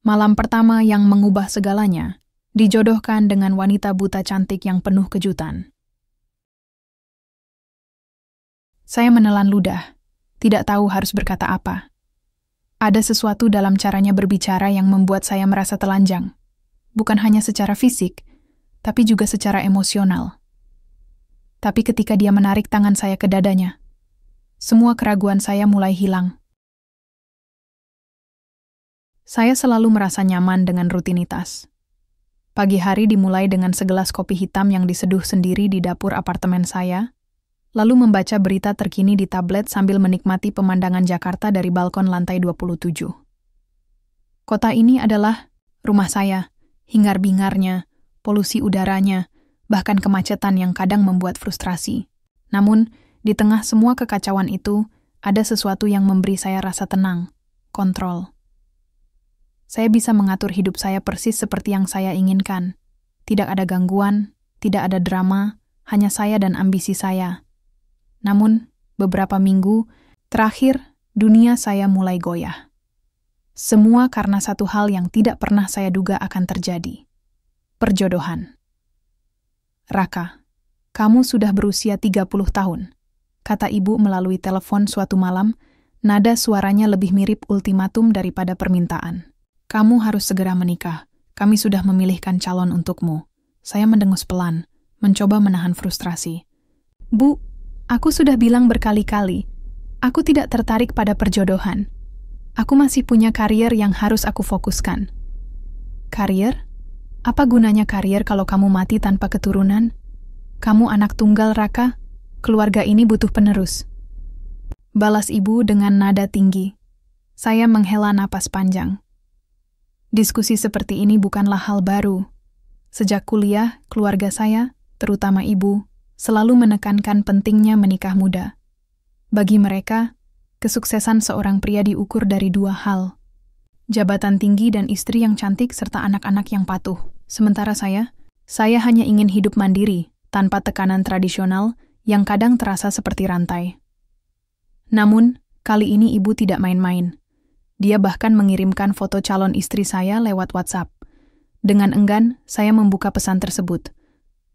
Malam pertama yang mengubah segalanya, dijodohkan dengan wanita buta cantik yang penuh kejutan. Saya menelan ludah, tidak tahu harus berkata apa. Ada sesuatu dalam caranya berbicara yang membuat saya merasa telanjang, bukan hanya secara fisik, tapi juga secara emosional. Tapi ketika dia menarik tangan saya ke dadanya, semua keraguan saya mulai hilang. Saya selalu merasa nyaman dengan rutinitas. Pagi hari dimulai dengan segelas kopi hitam yang diseduh sendiri di dapur apartemen saya, lalu membaca berita terkini di tablet sambil menikmati pemandangan Jakarta dari balkon lantai 27. Kota ini adalah rumah saya, hingar-bingarnya, polusi udaranya, bahkan kemacetan yang kadang membuat frustrasi. Namun, di tengah semua kekacauan itu, ada sesuatu yang memberi saya rasa tenang, kontrol. Saya bisa mengatur hidup saya persis seperti yang saya inginkan. Tidak ada gangguan, tidak ada drama, hanya saya dan ambisi saya. Namun, beberapa minggu terakhir, dunia saya mulai goyah. Semua karena satu hal yang tidak pernah saya duga akan terjadi. Perjodohan. "Raka, kamu sudah berusia 30 tahun," kata ibu melalui telepon suatu malam, nada suaranya lebih mirip ultimatum daripada permintaan. "Kamu harus segera menikah. Kami sudah memilihkan calon untukmu." Saya mendengus pelan, mencoba menahan frustrasi. "Bu, aku sudah bilang berkali-kali, aku tidak tertarik pada perjodohan. Aku masih punya karier yang harus aku fokuskan." "Karier? Apa gunanya karier kalau kamu mati tanpa keturunan? Kamu anak tunggal, Raka. Keluarga ini butuh penerus." Balas ibu dengan nada tinggi. Saya menghela napas panjang. Diskusi seperti ini bukanlah hal baru. Sejak kuliah, keluarga saya, terutama ibu, selalu menekankan pentingnya menikah muda. Bagi mereka, kesuksesan seorang pria diukur dari dua hal: jabatan tinggi dan istri yang cantik serta anak-anak yang patuh. Sementara saya hanya ingin hidup mandiri, tanpa tekanan tradisional yang kadang terasa seperti rantai. Namun, kali ini ibu tidak main-main. Dia bahkan mengirimkan foto calon istri saya lewat WhatsApp. Dengan enggan, saya membuka pesan tersebut.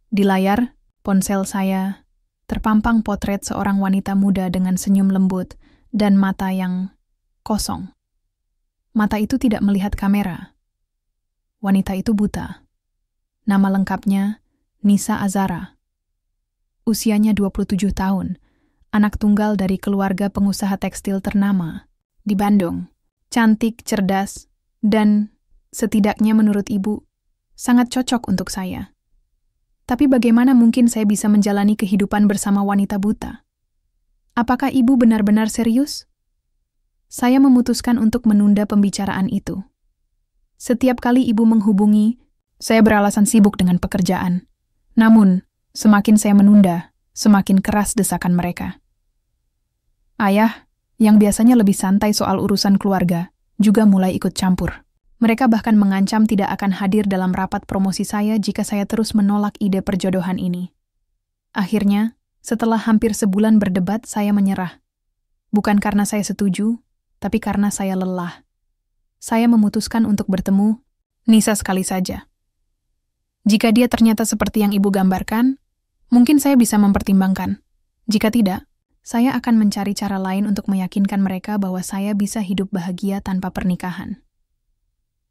Di layar ponsel saya terpampang potret seorang wanita muda dengan senyum lembut dan mata yang kosong. Mata itu tidak melihat kamera. Wanita itu buta. Nama lengkapnya Nisa Azara. Usianya 27 tahun, anak tunggal dari keluarga pengusaha tekstil ternama di Bandung. Cantik, cerdas, dan setidaknya menurut ibu, sangat cocok untuk saya. Tapi bagaimana mungkin saya bisa menjalani kehidupan bersama wanita buta? Apakah ibu benar-benar serius? Saya memutuskan untuk menunda pembicaraan itu. Setiap kali ibu menghubungi, saya beralasan sibuk dengan pekerjaan. Namun, semakin saya menunda, semakin keras desakan mereka. Ayah, yang biasanya lebih santai soal urusan keluarga, juga mulai ikut campur. Mereka bahkan mengancam tidak akan hadir dalam rapat promosi saya jika saya terus menolak ide perjodohan ini. Akhirnya, setelah hampir sebulan berdebat, saya menyerah. Bukan karena saya setuju, tapi karena saya lelah. Saya memutuskan untuk bertemu Nisa sekali saja. Jika dia ternyata seperti yang ibu gambarkan, mungkin saya bisa mempertimbangkan. Jika tidak, saya akan mencari cara lain untuk meyakinkan mereka bahwa saya bisa hidup bahagia tanpa pernikahan.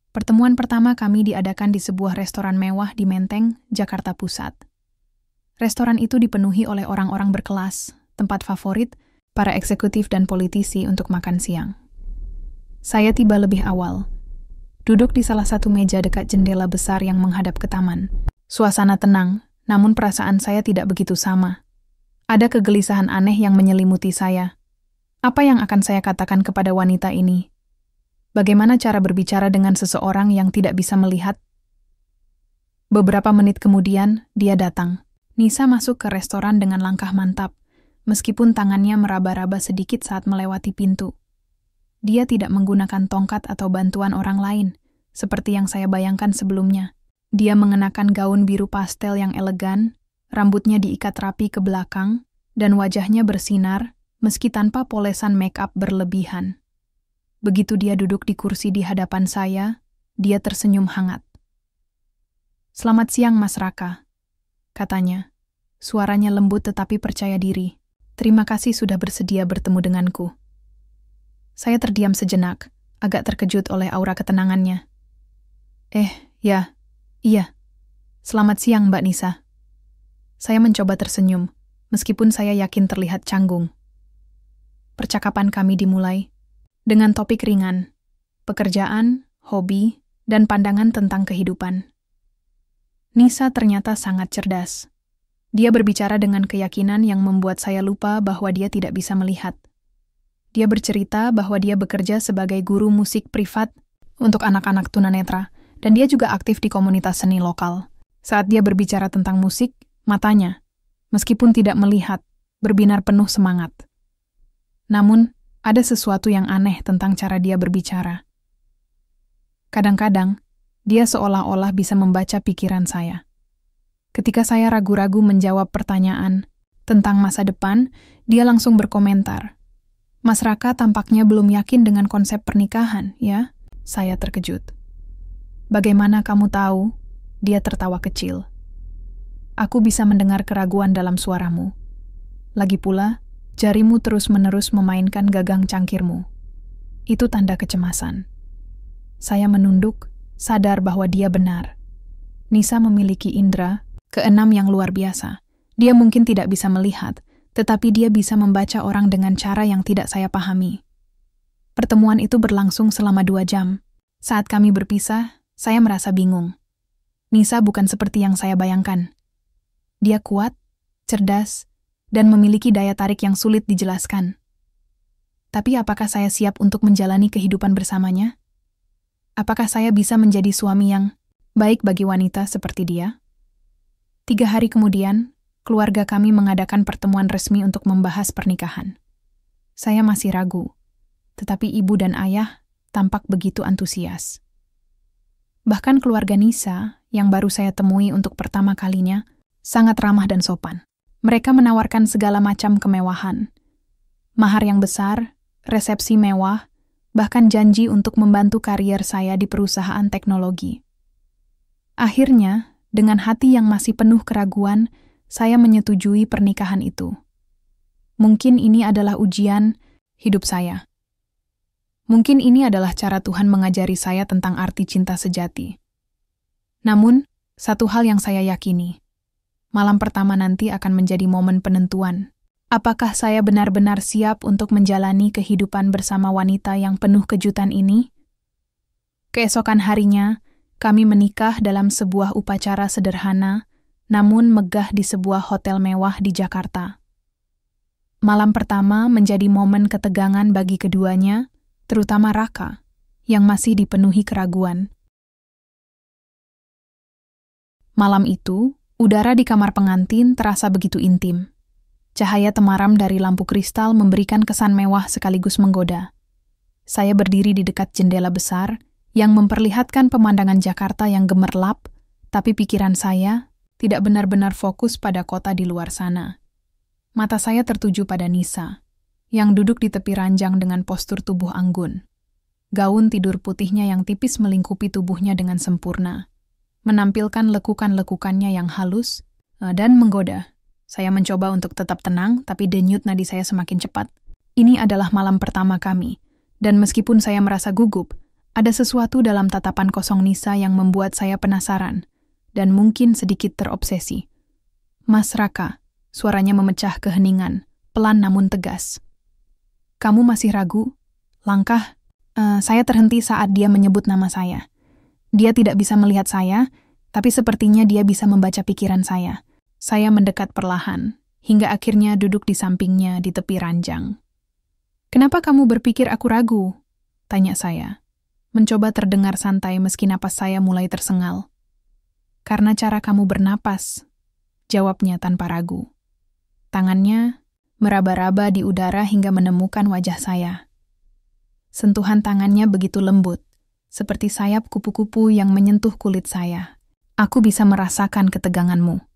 Pertemuan pertama kami diadakan di sebuah restoran mewah di Menteng, Jakarta Pusat. Restoran itu dipenuhi oleh orang-orang berkelas, tempat favorit para eksekutif dan politisi untuk makan siang. Saya tiba lebih awal, duduk di salah satu meja dekat jendela besar yang menghadap ke taman. Suasana tenang, namun perasaan saya tidak begitu sama. Ada kegelisahan aneh yang menyelimuti saya. Apa yang akan saya katakan kepada wanita ini? Bagaimana cara berbicara dengan seseorang yang tidak bisa melihat? Beberapa menit kemudian, dia datang. Nisa masuk ke restoran dengan langkah mantap, meskipun tangannya meraba-raba sedikit saat melewati pintu. Dia tidak menggunakan tongkat atau bantuan orang lain, seperti yang saya bayangkan sebelumnya. Dia mengenakan gaun biru pastel yang elegan, rambutnya diikat rapi ke belakang, dan wajahnya bersinar meski tanpa polesan make-up berlebihan. Begitu dia duduk di kursi di hadapan saya, dia tersenyum hangat. "Selamat siang, Mas Raka," katanya. Suaranya lembut tetapi percaya diri. "Terima kasih sudah bersedia bertemu denganku." Saya terdiam sejenak, agak terkejut oleh aura ketenangannya. Ya, iya. Selamat siang, Mbak Nisa." Saya mencoba tersenyum, meskipun saya yakin terlihat canggung. Percakapan kami dimulai dengan topik ringan, pekerjaan, hobi, dan pandangan tentang kehidupan. Nisa ternyata sangat cerdas. Dia berbicara dengan keyakinan yang membuat saya lupa bahwa dia tidak bisa melihat. Dia bercerita bahwa dia bekerja sebagai guru musik privat untuk anak-anak tunanetra, dan dia juga aktif di komunitas seni lokal. Saat dia berbicara tentang musik, matanya, meskipun tidak melihat, berbinar penuh semangat. Namun, ada sesuatu yang aneh tentang cara dia berbicara. Kadang-kadang, dia seolah-olah bisa membaca pikiran saya. Ketika saya ragu-ragu menjawab pertanyaan tentang masa depan, dia langsung berkomentar, "Mas Raka tampaknya belum yakin dengan konsep pernikahan, ya?" Saya terkejut. "Bagaimana kamu tahu?" Dia tertawa kecil. "Aku bisa mendengar keraguan dalam suaramu. Lagi pula, jarimu terus-menerus memainkan gagang cangkirmu. Itu tanda kecemasan." Saya menunduk, sadar bahwa dia benar. Nisa memiliki indera keenam yang luar biasa. Dia mungkin tidak bisa melihat, tetapi dia bisa membaca orang dengan cara yang tidak saya pahami. Pertemuan itu berlangsung selama 2 jam. Saat kami berpisah, saya merasa bingung. Nisa bukan seperti yang saya bayangkan. Dia kuat, cerdas, dan memiliki daya tarik yang sulit dijelaskan. Tapi apakah saya siap untuk menjalani kehidupan bersamanya? Apakah saya bisa menjadi suami yang baik bagi wanita seperti dia? 3 hari kemudian, keluarga kami mengadakan pertemuan resmi untuk membahas pernikahan. Saya masih ragu, tetapi ibu dan ayah tampak begitu antusias. Bahkan keluarga Nisa, yang baru saya temui untuk pertama kalinya, sangat ramah dan sopan. Mereka menawarkan segala macam kemewahan. Mahar yang besar, resepsi mewah, bahkan janji untuk membantu karier saya di perusahaan teknologi. Akhirnya, dengan hati yang masih penuh keraguan, saya menyetujui pernikahan itu. Mungkin ini adalah ujian hidup saya. Mungkin ini adalah cara Tuhan mengajari saya tentang arti cinta sejati. Namun, satu hal yang saya yakini, malam pertama nanti akan menjadi momen penentuan. Apakah saya benar-benar siap untuk menjalani kehidupan bersama wanita yang penuh kejutan ini? Keesokan harinya, kami menikah dalam sebuah upacara sederhana, namun megah di sebuah hotel mewah di Jakarta. Malam pertama menjadi momen ketegangan bagi keduanya, terutama Raka, yang masih dipenuhi keraguan. Malam itu, udara di kamar pengantin terasa begitu intim. Cahaya temaram dari lampu kristal memberikan kesan mewah sekaligus menggoda. Saya berdiri di dekat jendela besar, yang memperlihatkan pemandangan Jakarta yang gemerlap, tapi pikiran saya tidak benar-benar fokus pada kota di luar sana. Mata saya tertuju pada Nisa, yang duduk di tepi ranjang dengan postur tubuh anggun. Gaun tidur putihnya yang tipis melingkupi tubuhnya dengan sempurna, menampilkan lekukan-lekukannya yang halus dan menggoda. Saya mencoba untuk tetap tenang, tapi denyut nadi saya semakin cepat. Ini adalah malam pertama kami, dan meskipun saya merasa gugup, ada sesuatu dalam tatapan kosong Nisa yang membuat saya penasaran, dan mungkin sedikit terobsesi. "Mas Raka," suaranya memecah keheningan, pelan namun tegas. "Kamu masih ragu?" Saya terhenti saat dia menyebut nama saya. Dia tidak bisa melihat saya, tapi sepertinya dia bisa membaca pikiran saya. Saya mendekat perlahan, hingga akhirnya duduk di sampingnya di tepi ranjang. "Kenapa kamu berpikir aku ragu?" tanya saya. Mencoba terdengar santai meski napas saya mulai tersengal. "Karena cara kamu bernapas," jawabnya tanpa ragu. Tangannya meraba-raba di udara hingga menemukan wajah saya. Sentuhan tangannya begitu lembut, seperti sayap kupu-kupu yang menyentuh kulit saya. "Aku bisa merasakan keteganganmu."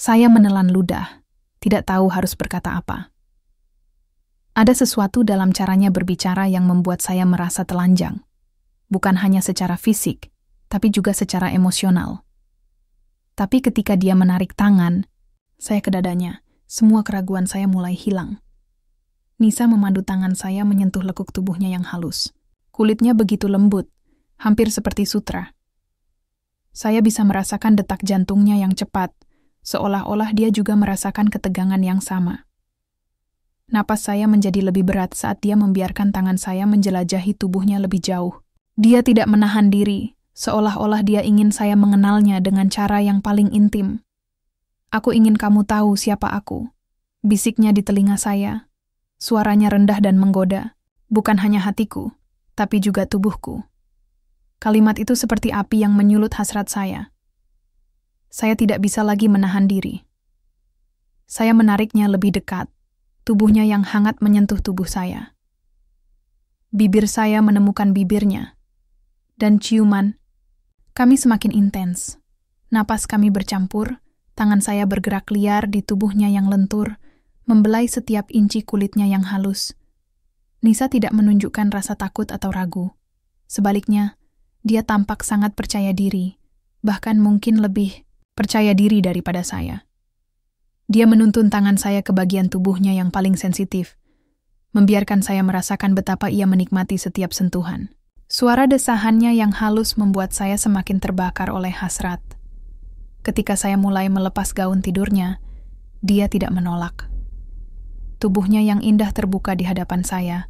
Saya menelan ludah, tidak tahu harus berkata apa. Ada sesuatu dalam caranya berbicara yang membuat saya merasa telanjang. bukan hanya secara fisik, tapi juga secara emosional. Tapi ketika dia menarik tangan, saya ke dadanya, semua keraguan saya mulai hilang. Nisa memandu tangan saya menyentuh lekuk tubuhnya yang halus. Kulitnya begitu lembut, hampir seperti sutra. Saya bisa merasakan detak jantungnya yang cepat, seolah-olah dia juga merasakan ketegangan yang sama. Napas saya menjadi lebih berat saat dia membiarkan tangan saya menjelajahi tubuhnya lebih jauh. Dia tidak menahan diri, seolah-olah dia ingin saya mengenalnya dengan cara yang paling intim. "Aku ingin kamu tahu siapa aku," bisiknya di telinga saya. Suaranya rendah dan menggoda, bukan hanya hatiku, tapi juga tubuhku. Kalimat itu seperti api yang menyulut hasrat saya. Saya tidak bisa lagi menahan diri. Saya menariknya lebih dekat, tubuhnya yang hangat menyentuh tubuh saya. Bibir saya menemukan bibirnya, dan ciuman. Kami semakin intens. Napas kami bercampur, tangan saya bergerak liar di tubuhnya yang lentur, membelai setiap inci kulitnya yang halus. Nisa tidak menunjukkan rasa takut atau ragu. Sebaliknya, dia tampak sangat percaya diri, bahkan mungkin lebih percaya diri daripada saya. Dia menuntun tangan saya ke bagian tubuhnya yang paling sensitif, membiarkan saya merasakan betapa ia menikmati setiap sentuhan. Suara desahannya yang halus membuat saya semakin terbakar oleh hasrat. Ketika saya mulai melepas gaun tidurnya, dia tidak menolak. Tubuhnya yang indah terbuka di hadapan saya,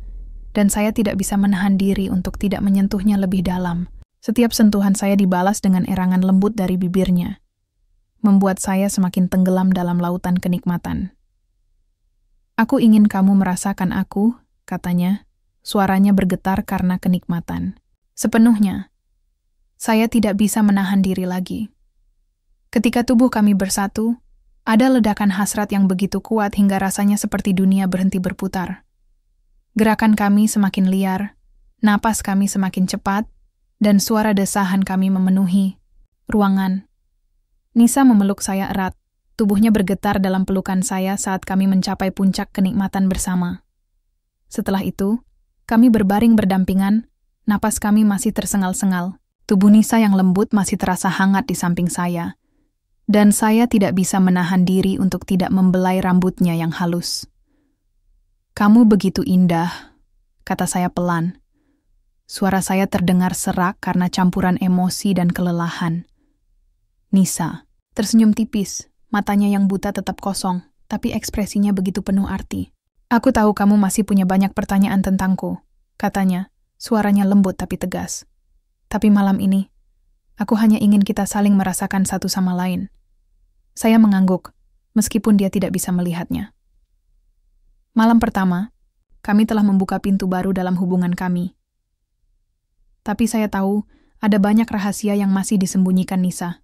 dan saya tidak bisa menahan diri untuk tidak menyentuhnya lebih dalam. Setiap sentuhan saya dibalas dengan erangan lembut dari bibirnya, membuat saya semakin tenggelam dalam lautan kenikmatan. "Aku ingin kamu merasakan aku," katanya, suaranya bergetar karena kenikmatan. Sepenuhnya, saya tidak bisa menahan diri lagi. Ketika tubuh kami bersatu, ada ledakan hasrat yang begitu kuat hingga rasanya seperti dunia berhenti berputar. Gerakan kami semakin liar, napas kami semakin cepat, dan suara desahan kami memenuhi ruangan. Nisa memeluk saya erat, tubuhnya bergetar dalam pelukan saya saat kami mencapai puncak kenikmatan bersama. Setelah itu, kami berbaring berdampingan, napas kami masih tersengal-sengal. Tubuh Nisa yang lembut masih terasa hangat di samping saya, dan saya tidak bisa menahan diri untuk tidak membelai rambutnya yang halus. "Kamu begitu indah," kata saya pelan. Suara saya terdengar serak karena campuran emosi dan kelelahan. Nisa tersenyum tipis, matanya yang buta tetap kosong, tapi ekspresinya begitu penuh arti. "Aku tahu kamu masih punya banyak pertanyaan tentangku," katanya, suaranya lembut tapi tegas. "Tapi malam ini, aku hanya ingin kita saling merasakan satu sama lain." Saya mengangguk, meskipun dia tidak bisa melihatnya. Malam pertama, kami telah membuka pintu baru dalam hubungan kami. Tapi saya tahu ada banyak rahasia yang masih disembunyikan Nisa.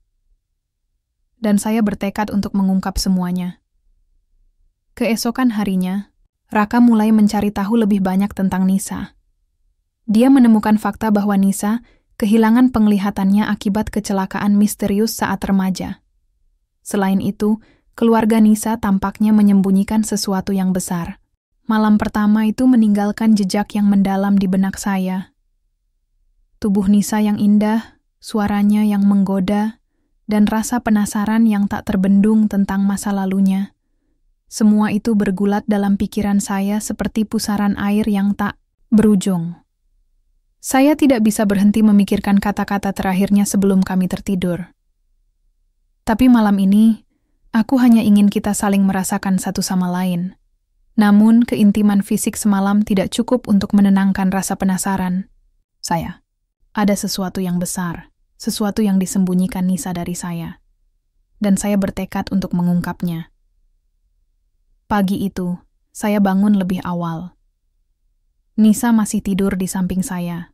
Dan saya bertekad untuk mengungkap semuanya. Keesokan harinya, Raka mulai mencari tahu lebih banyak tentang Nisa. Dia menemukan fakta bahwa Nisa kehilangan penglihatannya akibat kecelakaan misterius saat remaja. Selain itu, keluarga Nisa tampaknya menyembunyikan sesuatu yang besar. Malam pertama itu meninggalkan jejak yang mendalam di benak saya. Tubuh Nisa yang indah, suaranya yang menggoda, dan rasa penasaran yang tak terbendung tentang masa lalunya. Semua itu bergulat dalam pikiran saya seperti pusaran air yang tak berujung. Saya tidak bisa berhenti memikirkan kata-kata terakhirnya sebelum kami tertidur. Tapi malam ini, aku hanya ingin kita saling merasakan satu sama lain. Namun, keintiman fisik semalam tidak cukup untuk menenangkan rasa penasaran. Ada sesuatu yang besar, sesuatu yang disembunyikan Nisa dari saya. Dan saya bertekad untuk mengungkapnya. Pagi itu, saya bangun lebih awal. Nisa masih tidur di samping saya.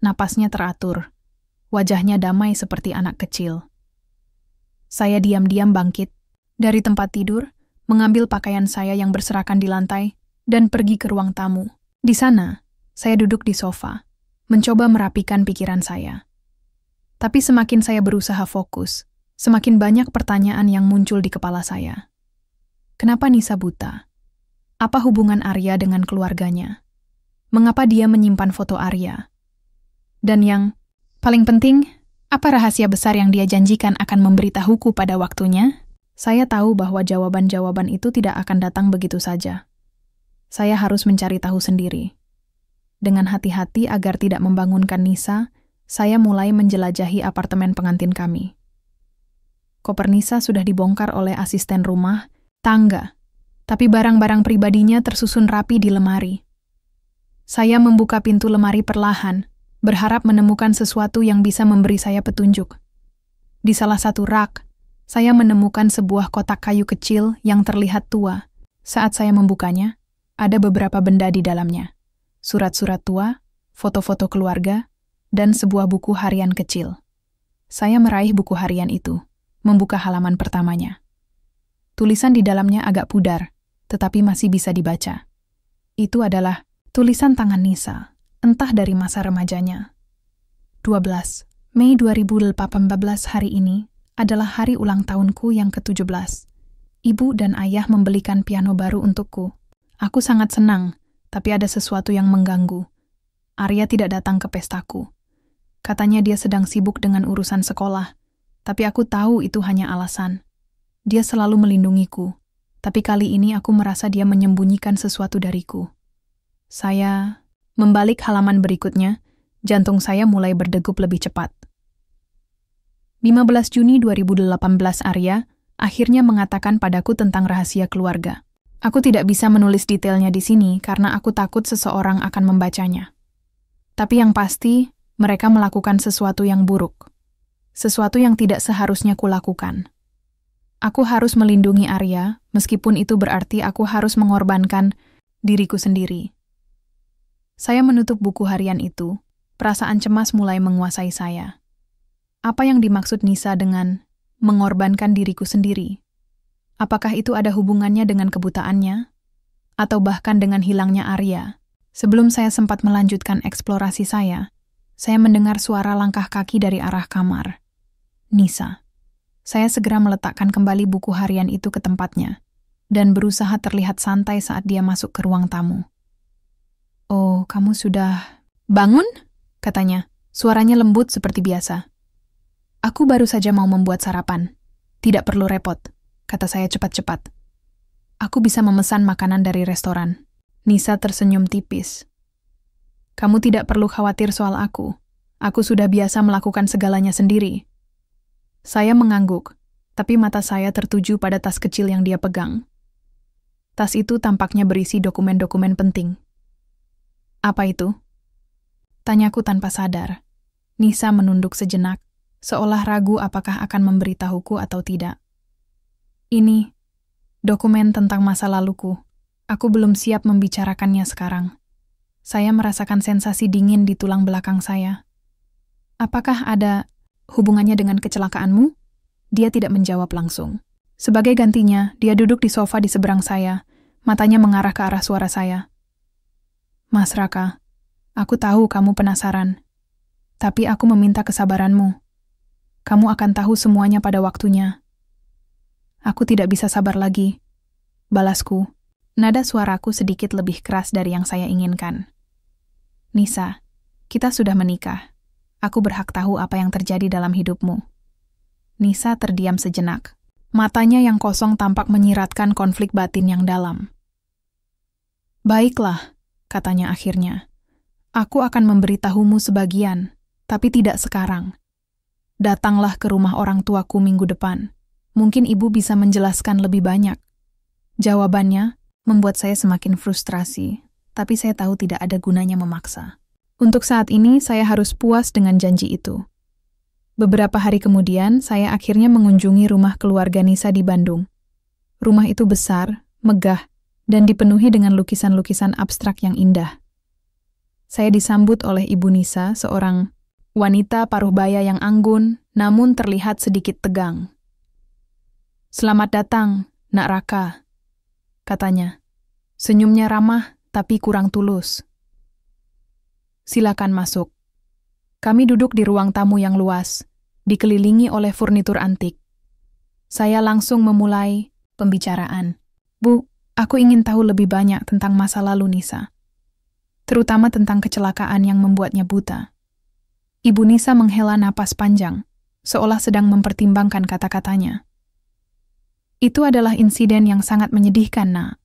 Napasnya teratur. Wajahnya damai seperti anak kecil. Saya diam-diam bangkit dari tempat tidur, mengambil pakaian saya yang berserakan di lantai, dan pergi ke ruang tamu. Di sana, saya duduk di sofa, mencoba merapikan pikiran saya. Tapi semakin saya berusaha fokus, semakin banyak pertanyaan yang muncul di kepala saya. Kenapa Nisa buta? Apa hubungan Arya dengan keluarganya? Mengapa dia menyimpan foto Arya? Dan yang paling penting, apa rahasia besar yang dia janjikan akan memberitahuku pada waktunya? Saya tahu bahwa jawaban-jawaban itu tidak akan datang begitu saja. Saya harus mencari tahu sendiri. Dengan hati-hati agar tidak membangunkan Nisa, saya mulai menjelajahi apartemen pengantin kami. Koper Nisa sudah dibongkar oleh asisten rumah tangga, tapi barang-barang pribadinya tersusun rapi di lemari. Saya membuka pintu lemari perlahan, berharap menemukan sesuatu yang bisa memberi saya petunjuk. Di salah satu rak, saya menemukan sebuah kotak kayu kecil yang terlihat tua. Saat saya membukanya, ada beberapa benda di dalamnya. Surat-surat tua, foto-foto keluarga, dan sebuah buku harian kecil. Saya meraih buku harian itu, membuka halaman pertamanya. Tulisan di dalamnya agak pudar, tetapi masih bisa dibaca. Itu adalah tulisan tangan Nisa, entah dari masa remajanya. 12. Mei 2018 hari ini adalah hari ulang tahunku yang ke-17. Ibu dan ayah membelikan piano baru untukku. Aku sangat senang, tapi ada sesuatu yang mengganggu. Arya tidak datang ke pestaku. Katanya dia sedang sibuk dengan urusan sekolah, tapi aku tahu itu hanya alasan. Dia selalu melindungiku, tapi kali ini aku merasa dia menyembunyikan sesuatu dariku. Saya membalik halaman berikutnya, jantung saya mulai berdegup lebih cepat. 15 Juni 2018 Arya akhirnya mengatakan padaku tentang rahasia keluarga. Aku tidak bisa menulis detailnya di sini karena aku takut seseorang akan membacanya. Tapi yang pasti, mereka melakukan sesuatu yang buruk. Sesuatu yang tidak seharusnya kulakukan. Aku harus melindungi Arya, meskipun itu berarti aku harus mengorbankan diriku sendiri. Saya menutup buku harian itu, perasaan cemas mulai menguasai saya. Apa yang dimaksud Nisa dengan mengorbankan diriku sendiri? Apakah itu ada hubungannya dengan kebutaannya? Atau bahkan dengan hilangnya Arya? Sebelum saya sempat melanjutkan eksplorasi saya mendengar suara langkah kaki dari arah kamar. Nisa. Saya segera meletakkan kembali buku harian itu ke tempatnya, dan berusaha terlihat santai saat dia masuk ke ruang tamu. "Oh, kamu sudah bangun?" katanya. Suaranya lembut seperti biasa. "Aku baru saja mau membuat sarapan. Tidak perlu repot," kata saya cepat-cepat. "Aku bisa memesan makanan dari restoran." Nisa tersenyum tipis. "Kamu tidak perlu khawatir soal aku. Aku sudah biasa melakukan segalanya sendiri." Saya mengangguk, tapi mata saya tertuju pada tas kecil yang dia pegang. Tas itu tampaknya berisi dokumen-dokumen penting. "Apa itu?" tanyaku tanpa sadar. Nisa menunduk sejenak, seolah ragu apakah akan memberitahuku atau tidak. "Ini dokumen tentang masa laluku. Aku belum siap membicarakannya sekarang." Saya merasakan sensasi dingin di tulang belakang saya. "Apakah ada hubungannya dengan kecelakaanmu?" Dia tidak menjawab langsung. Sebagai gantinya, dia duduk di sofa di seberang saya, matanya mengarah ke arah suara saya. "Mas Raka, aku tahu kamu penasaran, tapi aku meminta kesabaranmu. Kamu akan tahu semuanya pada waktunya." "Aku tidak bisa sabar lagi," balasku. Nada suaraku sedikit lebih keras dari yang saya inginkan. "Nisa, kita sudah menikah. Aku berhak tahu apa yang terjadi dalam hidupmu." Nisa terdiam sejenak. Matanya yang kosong tampak menyiratkan konflik batin yang dalam. "Baiklah," katanya akhirnya. "Aku akan memberitahumu sebagian, tapi tidak sekarang. Datanglah ke rumah orang tuaku minggu depan. Mungkin ibu bisa menjelaskan lebih banyak." Jawabannya membuat saya semakin frustrasi, tapi saya tahu tidak ada gunanya memaksa. Untuk saat ini, saya harus puas dengan janji itu. Beberapa hari kemudian, saya akhirnya mengunjungi rumah keluarga Nisa di Bandung. Rumah itu besar, megah, dan dipenuhi dengan lukisan-lukisan abstrak yang indah. Saya disambut oleh Ibu Nisa, seorang wanita paruh baya yang anggun, namun terlihat sedikit tegang. "Selamat datang, Nak Raka," katanya. Senyumnya ramah, tapi kurang tulus. "Silakan masuk." Kami duduk di ruang tamu yang luas, dikelilingi oleh furnitur antik. Saya langsung memulai pembicaraan. "Bu, aku ingin tahu lebih banyak tentang masa lalu Nisa. Terutama tentang kecelakaan yang membuatnya buta." Ibu Nisa menghela napas panjang, seolah sedang mempertimbangkan kata-katanya. Itu adalah insiden yang sangat menyedihkan, Nak.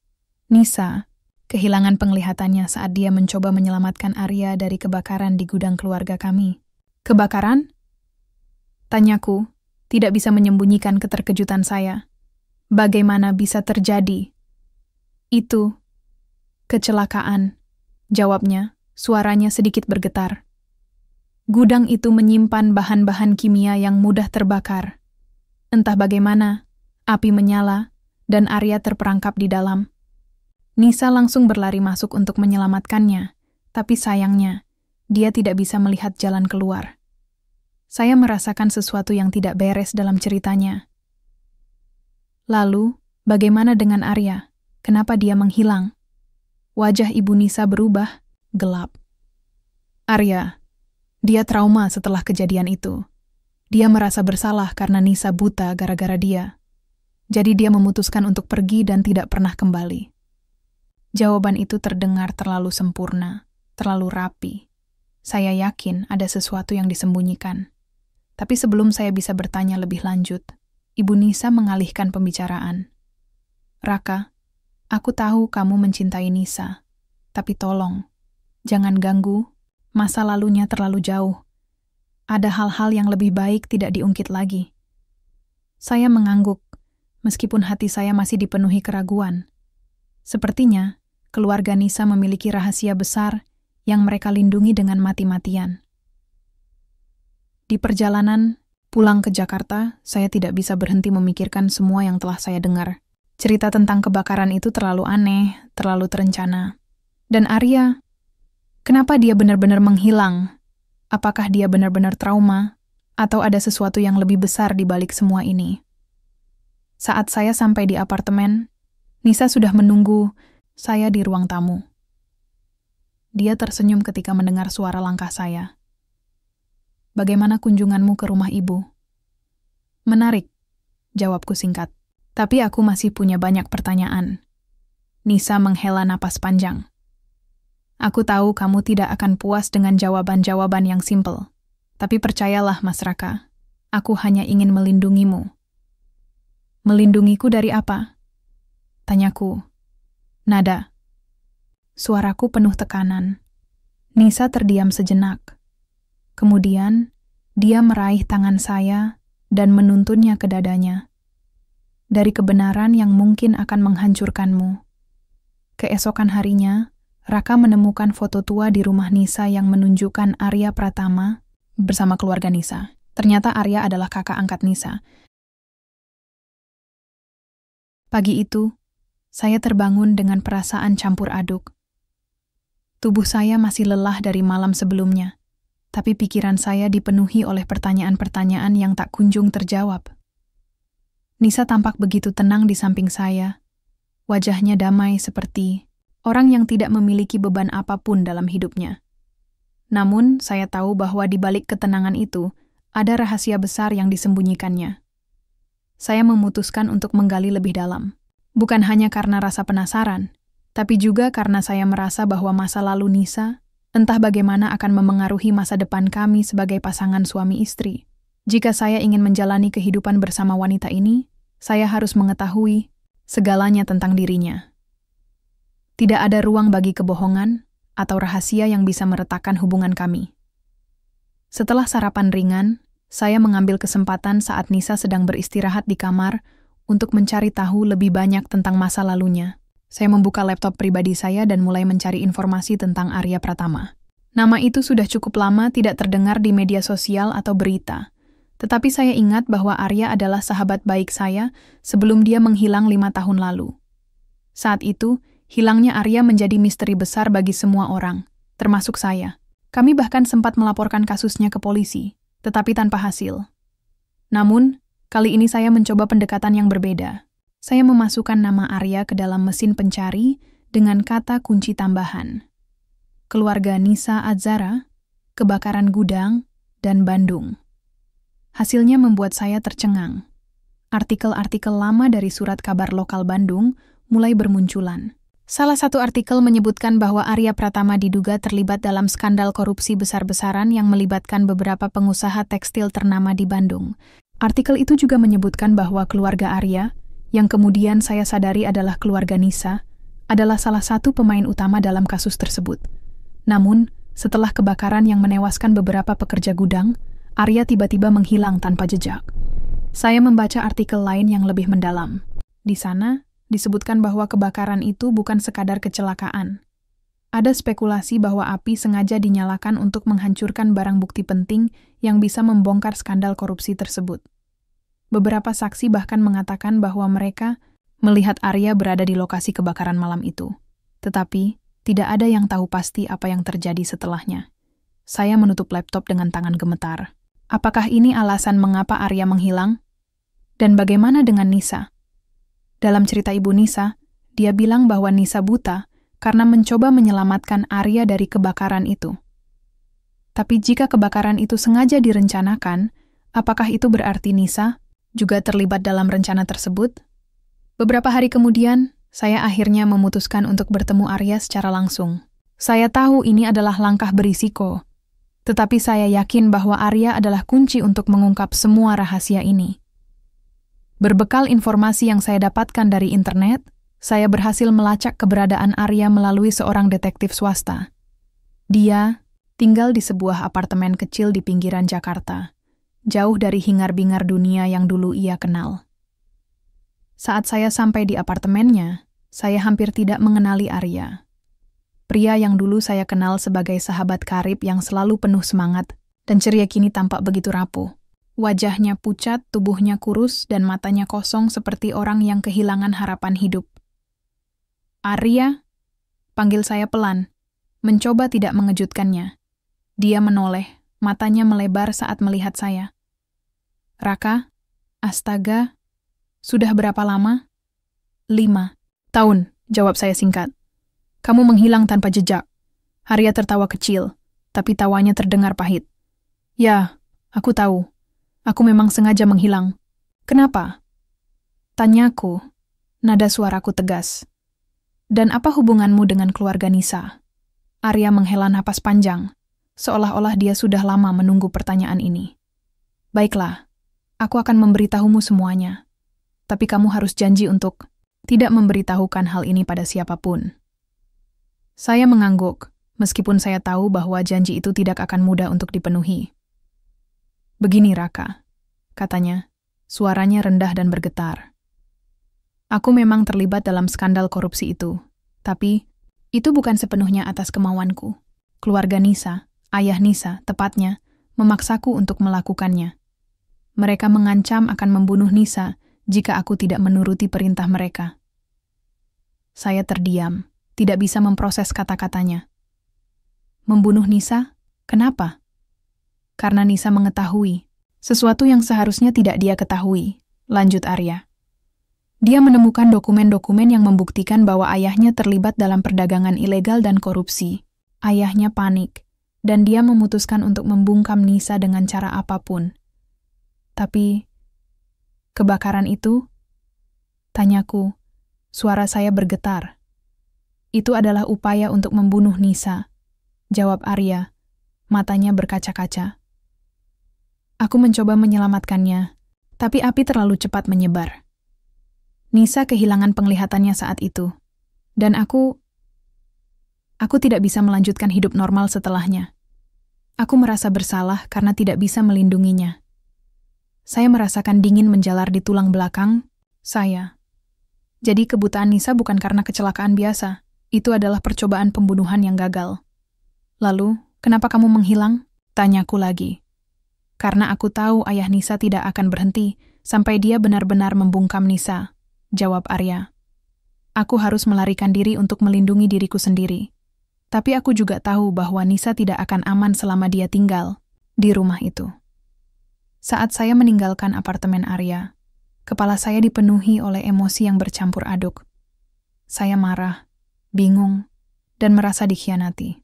Nisa kehilangan penglihatannya saat dia mencoba menyelamatkan Arya dari kebakaran di gudang keluarga kami. Kebakaran? Tanyaku, tidak bisa menyembunyikan keterkejutan saya. Bagaimana bisa terjadi? Itu kecelakaan, jawabnya, suaranya sedikit bergetar. Gudang itu menyimpan bahan-bahan kimia yang mudah terbakar. Entah bagaimana, api menyala, dan Arya terperangkap di dalam. Nisa langsung berlari masuk untuk menyelamatkannya, tapi sayangnya, dia tidak bisa melihat jalan keluar. Saya merasakan sesuatu yang tidak beres dalam ceritanya. Lalu, bagaimana dengan Arya? Kenapa dia menghilang? Wajah Ibu Nisa berubah, gelap. Arya, dia trauma setelah kejadian itu. Dia merasa bersalah karena Nisa buta gara-gara dia. Jadi dia memutuskan untuk pergi dan tidak pernah kembali. Jawaban itu terdengar terlalu sempurna, terlalu rapi. Saya yakin ada sesuatu yang disembunyikan. Tapi sebelum saya bisa bertanya lebih lanjut, Ibu Nisa mengalihkan pembicaraan. Raka, aku tahu kamu mencintai Nisa, tapi tolong, jangan ganggu. Masa lalunya terlalu jauh. Ada hal-hal yang lebih baik tidak diungkit lagi. Saya mengangguk, meskipun hati saya masih dipenuhi keraguan. Sepertinya, keluarga Nisa memiliki rahasia besar yang mereka lindungi dengan mati-matian. Di perjalanan pulang ke Jakarta, saya tidak bisa berhenti memikirkan semua yang telah saya dengar. Cerita tentang kebakaran itu terlalu aneh, terlalu terencana. Dan Arya, kenapa dia benar-benar menghilang? Apakah dia benar-benar trauma? Atau ada sesuatu yang lebih besar di balik semua ini? Saat saya sampai di apartemen, Nisa sudah menunggu saya di ruang tamu. Dia tersenyum ketika mendengar suara langkah saya. Bagaimana kunjunganmu ke rumah ibu? Menarik, jawabku singkat. Tapi aku masih punya banyak pertanyaan. Nisa menghela napas panjang. Aku tahu kamu tidak akan puas dengan jawaban-jawaban yang simpel. Tapi percayalah, Mas Raka, aku hanya ingin melindungimu. Melindungiku dari apa? Tanyaku. Nada. Suaraku penuh tekanan. Nisa terdiam sejenak. Kemudian, dia meraih tangan saya dan menuntunnya ke dadanya. Dari kebenaran yang mungkin akan menghancurkanmu. Keesokan harinya, Raka menemukan foto tua di rumah Nisa yang menunjukkan Arya Pratama bersama keluarga Nisa. Ternyata Arya adalah kakak angkat Nisa. Pagi itu, saya terbangun dengan perasaan campur aduk. Tubuh saya masih lelah dari malam sebelumnya, tapi pikiran saya dipenuhi oleh pertanyaan-pertanyaan yang tak kunjung terjawab. Nisa tampak begitu tenang di samping saya. Wajahnya damai seperti orang yang tidak memiliki beban apapun dalam hidupnya. Namun, saya tahu bahwa di balik ketenangan itu, ada rahasia besar yang disembunyikannya. Saya memutuskan untuk menggali lebih dalam. Bukan hanya karena rasa penasaran, tapi juga karena saya merasa bahwa masa lalu Nisa, entah bagaimana akan memengaruhi masa depan kami sebagai pasangan suami istri. Jika saya ingin menjalani kehidupan bersama wanita ini, saya harus mengetahui segalanya tentang dirinya. Tidak ada ruang bagi kebohongan atau rahasia yang bisa meretakkan hubungan kami. Setelah sarapan ringan, saya mengambil kesempatan saat Nisa sedang beristirahat di kamar untuk mencari tahu lebih banyak tentang masa lalunya. Saya membuka laptop pribadi saya dan mulai mencari informasi tentang Arya Pratama. Nama itu sudah cukup lama tidak terdengar di media sosial atau berita. Tetapi saya ingat bahwa Arya adalah sahabat baik saya sebelum dia menghilang 5 tahun lalu. Saat itu, hilangnya Arya menjadi misteri besar bagi semua orang, termasuk saya. Kami bahkan sempat melaporkan kasusnya ke polisi, tetapi tanpa hasil. Namun, kali ini saya mencoba pendekatan yang berbeda. Saya memasukkan nama Arya ke dalam mesin pencari dengan kata kunci tambahan. Keluarga Nisa Adzara, kebakaran gudang, dan Bandung. Hasilnya membuat saya tercengang. Artikel-artikel lama dari surat kabar lokal Bandung mulai bermunculan. Salah satu artikel menyebutkan bahwa Arya Pratama diduga terlibat dalam skandal korupsi besar-besaran yang melibatkan beberapa pengusaha tekstil ternama di Bandung. Artikel itu juga menyebutkan bahwa keluarga Arya, yang kemudian saya sadari adalah keluarga Nisa, adalah salah satu pemain utama dalam kasus tersebut. Namun, setelah kebakaran yang menewaskan beberapa pekerja gudang, Arya tiba-tiba menghilang tanpa jejak. Saya membaca artikel lain yang lebih mendalam. Di sana, disebutkan bahwa kebakaran itu bukan sekadar kecelakaan. Ada spekulasi bahwa api sengaja dinyalakan untuk menghancurkan barang bukti penting yang bisa membongkar skandal korupsi tersebut. Beberapa saksi bahkan mengatakan bahwa mereka melihat Arya berada di lokasi kebakaran malam itu. Tetapi, tidak ada yang tahu pasti apa yang terjadi setelahnya. Saya menutup laptop dengan tangan gemetar. Apakah ini alasan mengapa Arya menghilang? Dan bagaimana dengan Nisa? Dalam cerita Ibu Nisa, dia bilang bahwa Nisa buta karena mencoba menyelamatkan Arya dari kebakaran itu. Tapi jika kebakaran itu sengaja direncanakan, apakah itu berarti Nisa juga terlibat dalam rencana tersebut? Beberapa hari kemudian, saya akhirnya memutuskan untuk bertemu Arya secara langsung. Saya tahu ini adalah langkah berisiko, tetapi saya yakin bahwa Arya adalah kunci untuk mengungkap semua rahasia ini. Berbekal informasi yang saya dapatkan dari internet, saya berhasil melacak keberadaan Arya melalui seorang detektif swasta. Dia tinggal di sebuah apartemen kecil di pinggiran Jakarta, jauh dari hingar-bingar dunia yang dulu ia kenal. Saat saya sampai di apartemennya, saya hampir tidak mengenali Arya. Pria yang dulu saya kenal sebagai sahabat karib yang selalu penuh semangat dan ceria kini tampak begitu rapuh. Wajahnya pucat, tubuhnya kurus, dan matanya kosong seperti orang yang kehilangan harapan hidup. Arya, panggil saya pelan, mencoba tidak mengejutkannya. Dia menoleh, matanya melebar saat melihat saya. Raka, astaga, sudah berapa lama? 5 tahun, jawab saya singkat. Kamu menghilang tanpa jejak. Arya tertawa kecil, tapi tawanya terdengar pahit. Ya, aku tahu. Aku memang sengaja menghilang. Kenapa? Tanyaku, nada suaraku tegas. Dan apa hubunganmu dengan keluarga Nisa? Arya menghela napas panjang, seolah-olah dia sudah lama menunggu pertanyaan ini. Baiklah, aku akan memberitahumu semuanya. Tapi kamu harus janji untuk tidak memberitahukan hal ini pada siapapun. Saya mengangguk, meskipun saya tahu bahwa janji itu tidak akan mudah untuk dipenuhi. Begini Raka, katanya, suaranya rendah dan bergetar. Aku memang terlibat dalam skandal korupsi itu, tapi itu bukan sepenuhnya atas kemauanku. Keluarga Nisa, ayah Nisa, tepatnya, memaksaku untuk melakukannya. Mereka mengancam akan membunuh Nisa jika aku tidak menuruti perintah mereka. Saya terdiam, tidak bisa memproses kata-katanya. Membunuh Nisa? Kenapa? Karena Nisa mengetahui sesuatu yang seharusnya tidak dia ketahui, lanjut Arya. Dia menemukan dokumen-dokumen yang membuktikan bahwa ayahnya terlibat dalam perdagangan ilegal dan korupsi. Ayahnya panik, dan dia memutuskan untuk membungkam Nisa dengan cara apapun. Tapi, kebakaran itu? Tanyaku, suara saya bergetar. Itu adalah upaya untuk membunuh Nisa, jawab Arya, matanya berkaca-kaca. Aku mencoba menyelamatkannya, tapi api terlalu cepat menyebar. Nisa kehilangan penglihatannya saat itu, dan aku tidak bisa melanjutkan hidup normal setelahnya. Aku merasa bersalah karena tidak bisa melindunginya. Saya merasakan dingin menjalar di tulang belakang saya. Jadi kebutaan Nisa bukan karena kecelakaan biasa, itu adalah percobaan pembunuhan yang gagal. Lalu, kenapa kamu menghilang? Tanyaku lagi. Karena aku tahu ayah Nisa tidak akan berhenti sampai dia benar-benar membungkam Nisa, jawab Arya. Aku harus melarikan diri untuk melindungi diriku sendiri. Tapi aku juga tahu bahwa Nisa tidak akan aman selama dia tinggal di rumah itu. Saat saya meninggalkan apartemen Arya, kepala saya dipenuhi oleh emosi yang bercampur aduk. Saya marah, bingung, dan merasa dikhianati.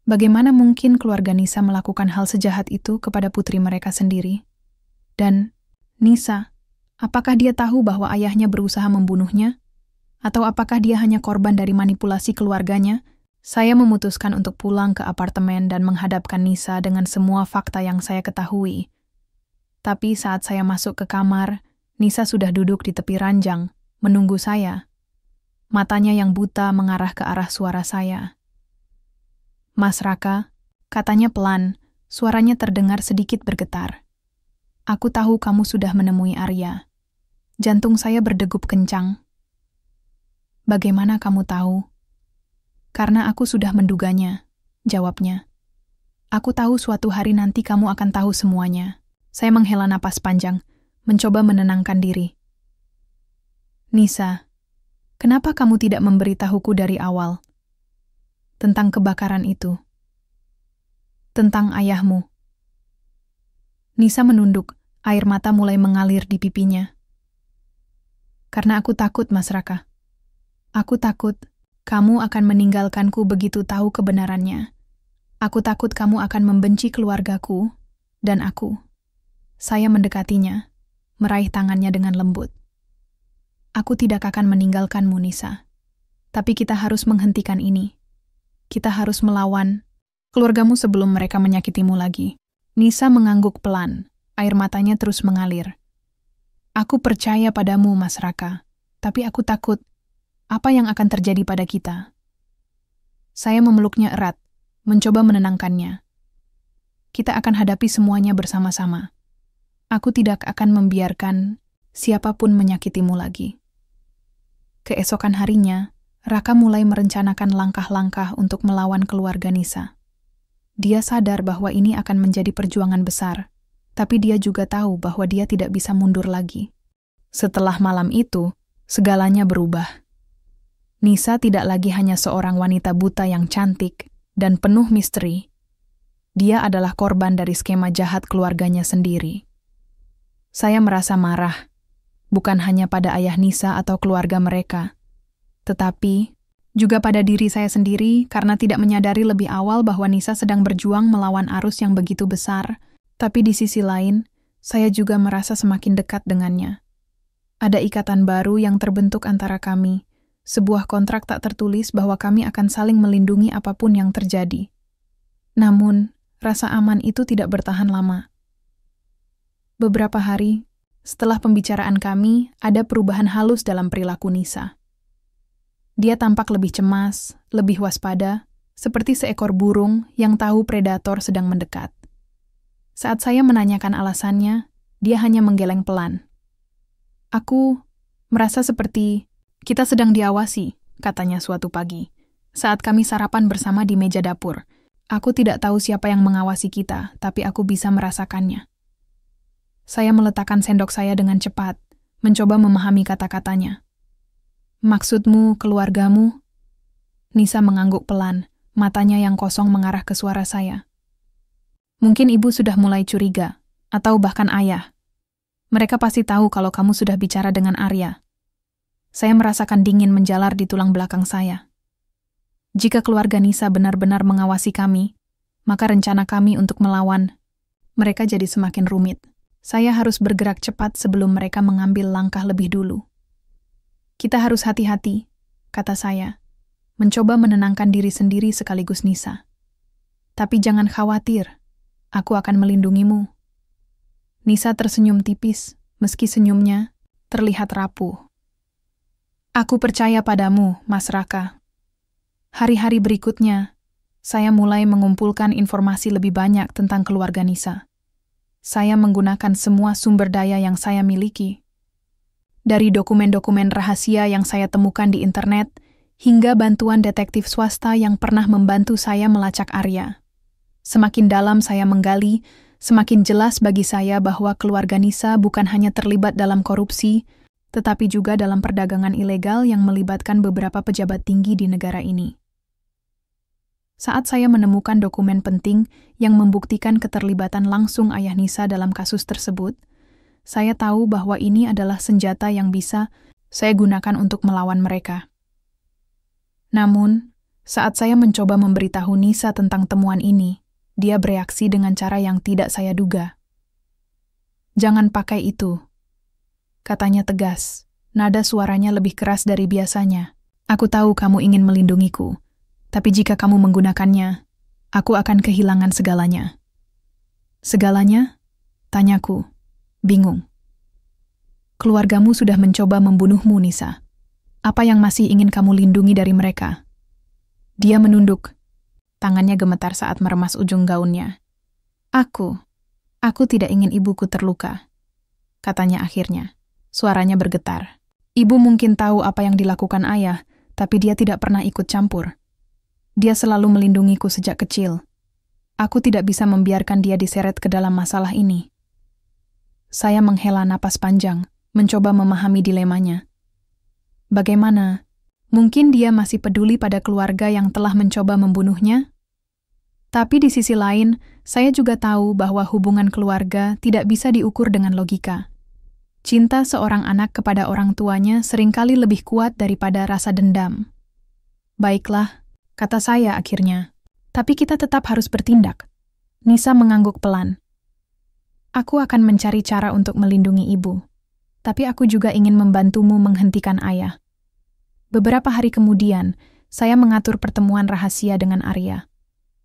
Bagaimana mungkin keluarga Nisa melakukan hal sejahat itu kepada putri mereka sendiri? Dan Nisa, apakah dia tahu bahwa ayahnya berusaha membunuhnya? Atau apakah dia hanya korban dari manipulasi keluarganya? Saya memutuskan untuk pulang ke apartemen dan menghadapkan Nisa dengan semua fakta yang saya ketahui. Tapi saat saya masuk ke kamar, Nisa sudah duduk di tepi ranjang, menunggu saya. Matanya yang buta mengarah ke arah suara saya. "Mas Raka," katanya pelan, suaranya terdengar sedikit bergetar. "Aku tahu kamu sudah menemui Arya." Jantung saya berdegup kencang. "Bagaimana kamu tahu?" "Karena aku sudah menduganya," jawabnya. "Aku tahu suatu hari nanti kamu akan tahu semuanya." Saya menghela napas panjang, mencoba menenangkan diri. "Nisa, kenapa kamu tidak memberitahuku dari awal? Tentang kebakaran itu. Tentang ayahmu." Nisa menunduk, air mata mulai mengalir di pipinya. "Karena aku takut, Mas Raka. Aku takut kamu akan meninggalkanku begitu tahu kebenarannya. Aku takut kamu akan membenci keluargaku dan aku." Saya mendekatinya, meraih tangannya dengan lembut. "Aku tidak akan meninggalkanmu, Nisa. Tapi kita harus menghentikan ini. Kita harus melawan keluargamu sebelum mereka menyakitimu lagi." Nisa mengangguk pelan, air matanya terus mengalir. "Aku percaya padamu, Mas Raka. Tapi aku takut apa yang akan terjadi pada kita." Saya memeluknya erat, mencoba menenangkannya. "Kita akan hadapi semuanya bersama-sama. Aku tidak akan membiarkan siapapun menyakitimu lagi." Keesokan harinya, Raka mulai merencanakan langkah-langkah untuk melawan keluarga Nisa. Dia sadar bahwa ini akan menjadi perjuangan besar, tapi dia juga tahu bahwa dia tidak bisa mundur lagi. Setelah malam itu, segalanya berubah. Nisa tidak lagi hanya seorang wanita buta yang cantik dan penuh misteri. Dia adalah korban dari skema jahat keluarganya sendiri. Saya merasa marah, bukan hanya pada ayah Nisa atau keluarga mereka, tetapi juga pada diri saya sendiri karena tidak menyadari lebih awal bahwa Nisa sedang berjuang melawan arus yang begitu besar, tapi di sisi lain, saya juga merasa semakin dekat dengannya. Ada ikatan baru yang terbentuk antara kami, sebuah kontrak tak tertulis bahwa kami akan saling melindungi apapun yang terjadi. Namun, rasa aman itu tidak bertahan lama. Beberapa hari setelah pembicaraan kami, ada perubahan halus dalam perilaku Nisa. Dia tampak lebih cemas, lebih waspada, seperti seekor burung yang tahu predator sedang mendekat. Saat saya menanyakan alasannya, dia hanya menggeleng pelan. "Aku merasa seperti kita sedang diawasi," katanya suatu pagi. Saat kami sarapan bersama di meja dapur, aku tidak tahu siapa yang mengawasi kita, tapi aku bisa merasakannya. Saya meletakkan sendok saya dengan cepat, mencoba memahami kata-katanya. "Maksudmu keluargamu?" Nisa mengangguk pelan, matanya yang kosong mengarah ke suara saya. "Mungkin ibu sudah mulai curiga, atau bahkan ayah. Mereka pasti tahu kalau kamu sudah bicara dengan Arya." Saya merasakan dingin menjalar di tulang belakang saya. Jika keluarga Nisa benar-benar mengawasi kami, maka rencana kami untuk melawan mereka jadi semakin rumit. Saya harus bergerak cepat sebelum mereka mengambil langkah lebih dulu. "Kita harus hati-hati," kata saya, mencoba menenangkan diri sendiri sekaligus Nisa. "Tapi jangan khawatir, aku akan melindungimu." Nisa tersenyum tipis, meski senyumnya terlihat rapuh. "Aku percaya padamu, Mas Raka." Hari-hari berikutnya, saya mulai mengumpulkan informasi lebih banyak tentang keluarga Nisa. Saya menggunakan semua sumber daya yang saya miliki. Dari dokumen-dokumen rahasia yang saya temukan di internet, hingga bantuan detektif swasta yang pernah membantu saya melacak Arya. Semakin dalam saya menggali, semakin jelas bagi saya bahwa keluarga Nisa bukan hanya terlibat dalam korupsi, tetapi juga dalam perdagangan ilegal yang melibatkan beberapa pejabat tinggi di negara ini. Saat saya menemukan dokumen penting yang membuktikan keterlibatan langsung ayah Nisa dalam kasus tersebut, saya tahu bahwa ini adalah senjata yang bisa saya gunakan untuk melawan mereka. Namun, saat saya mencoba memberitahu Nisa tentang temuan ini, dia bereaksi dengan cara yang tidak saya duga. "Jangan pakai itu," katanya tegas, Nada suaranya lebih keras dari biasanya. Aku tahu kamu ingin melindungiku, tapi jika kamu menggunakannya, aku akan kehilangan segalanya. Segalanya? Tanyaku, bingung. Keluargamu sudah mencoba membunuhmu, Nisa. Apa yang masih ingin kamu lindungi dari mereka? Dia menunduk. Tangannya gemetar saat meremas ujung gaunnya. Aku tidak ingin ibuku terluka, katanya akhirnya. Suaranya bergetar. Ibu mungkin tahu apa yang dilakukan ayah, tapi dia tidak pernah ikut campur. Dia selalu melindungiku sejak kecil. Aku tidak bisa membiarkan dia diseret ke dalam masalah ini. Saya menghela napas panjang, mencoba memahami dilemanya. Bagaimana? Mungkin dia masih peduli pada keluarga yang telah mencoba membunuhnya? Tapi di sisi lain, saya juga tahu bahwa hubungan keluarga tidak bisa diukur dengan logika. Cinta seorang anak kepada orang tuanya seringkali lebih kuat daripada rasa dendam. Baiklah, kata saya akhirnya. Tapi kita tetap harus bertindak. Nisa mengangguk pelan. Aku akan mencari cara untuk melindungi ibu. Tapi aku juga ingin membantumu menghentikan ayah. Beberapa hari kemudian, saya mengatur pertemuan rahasia dengan Arya.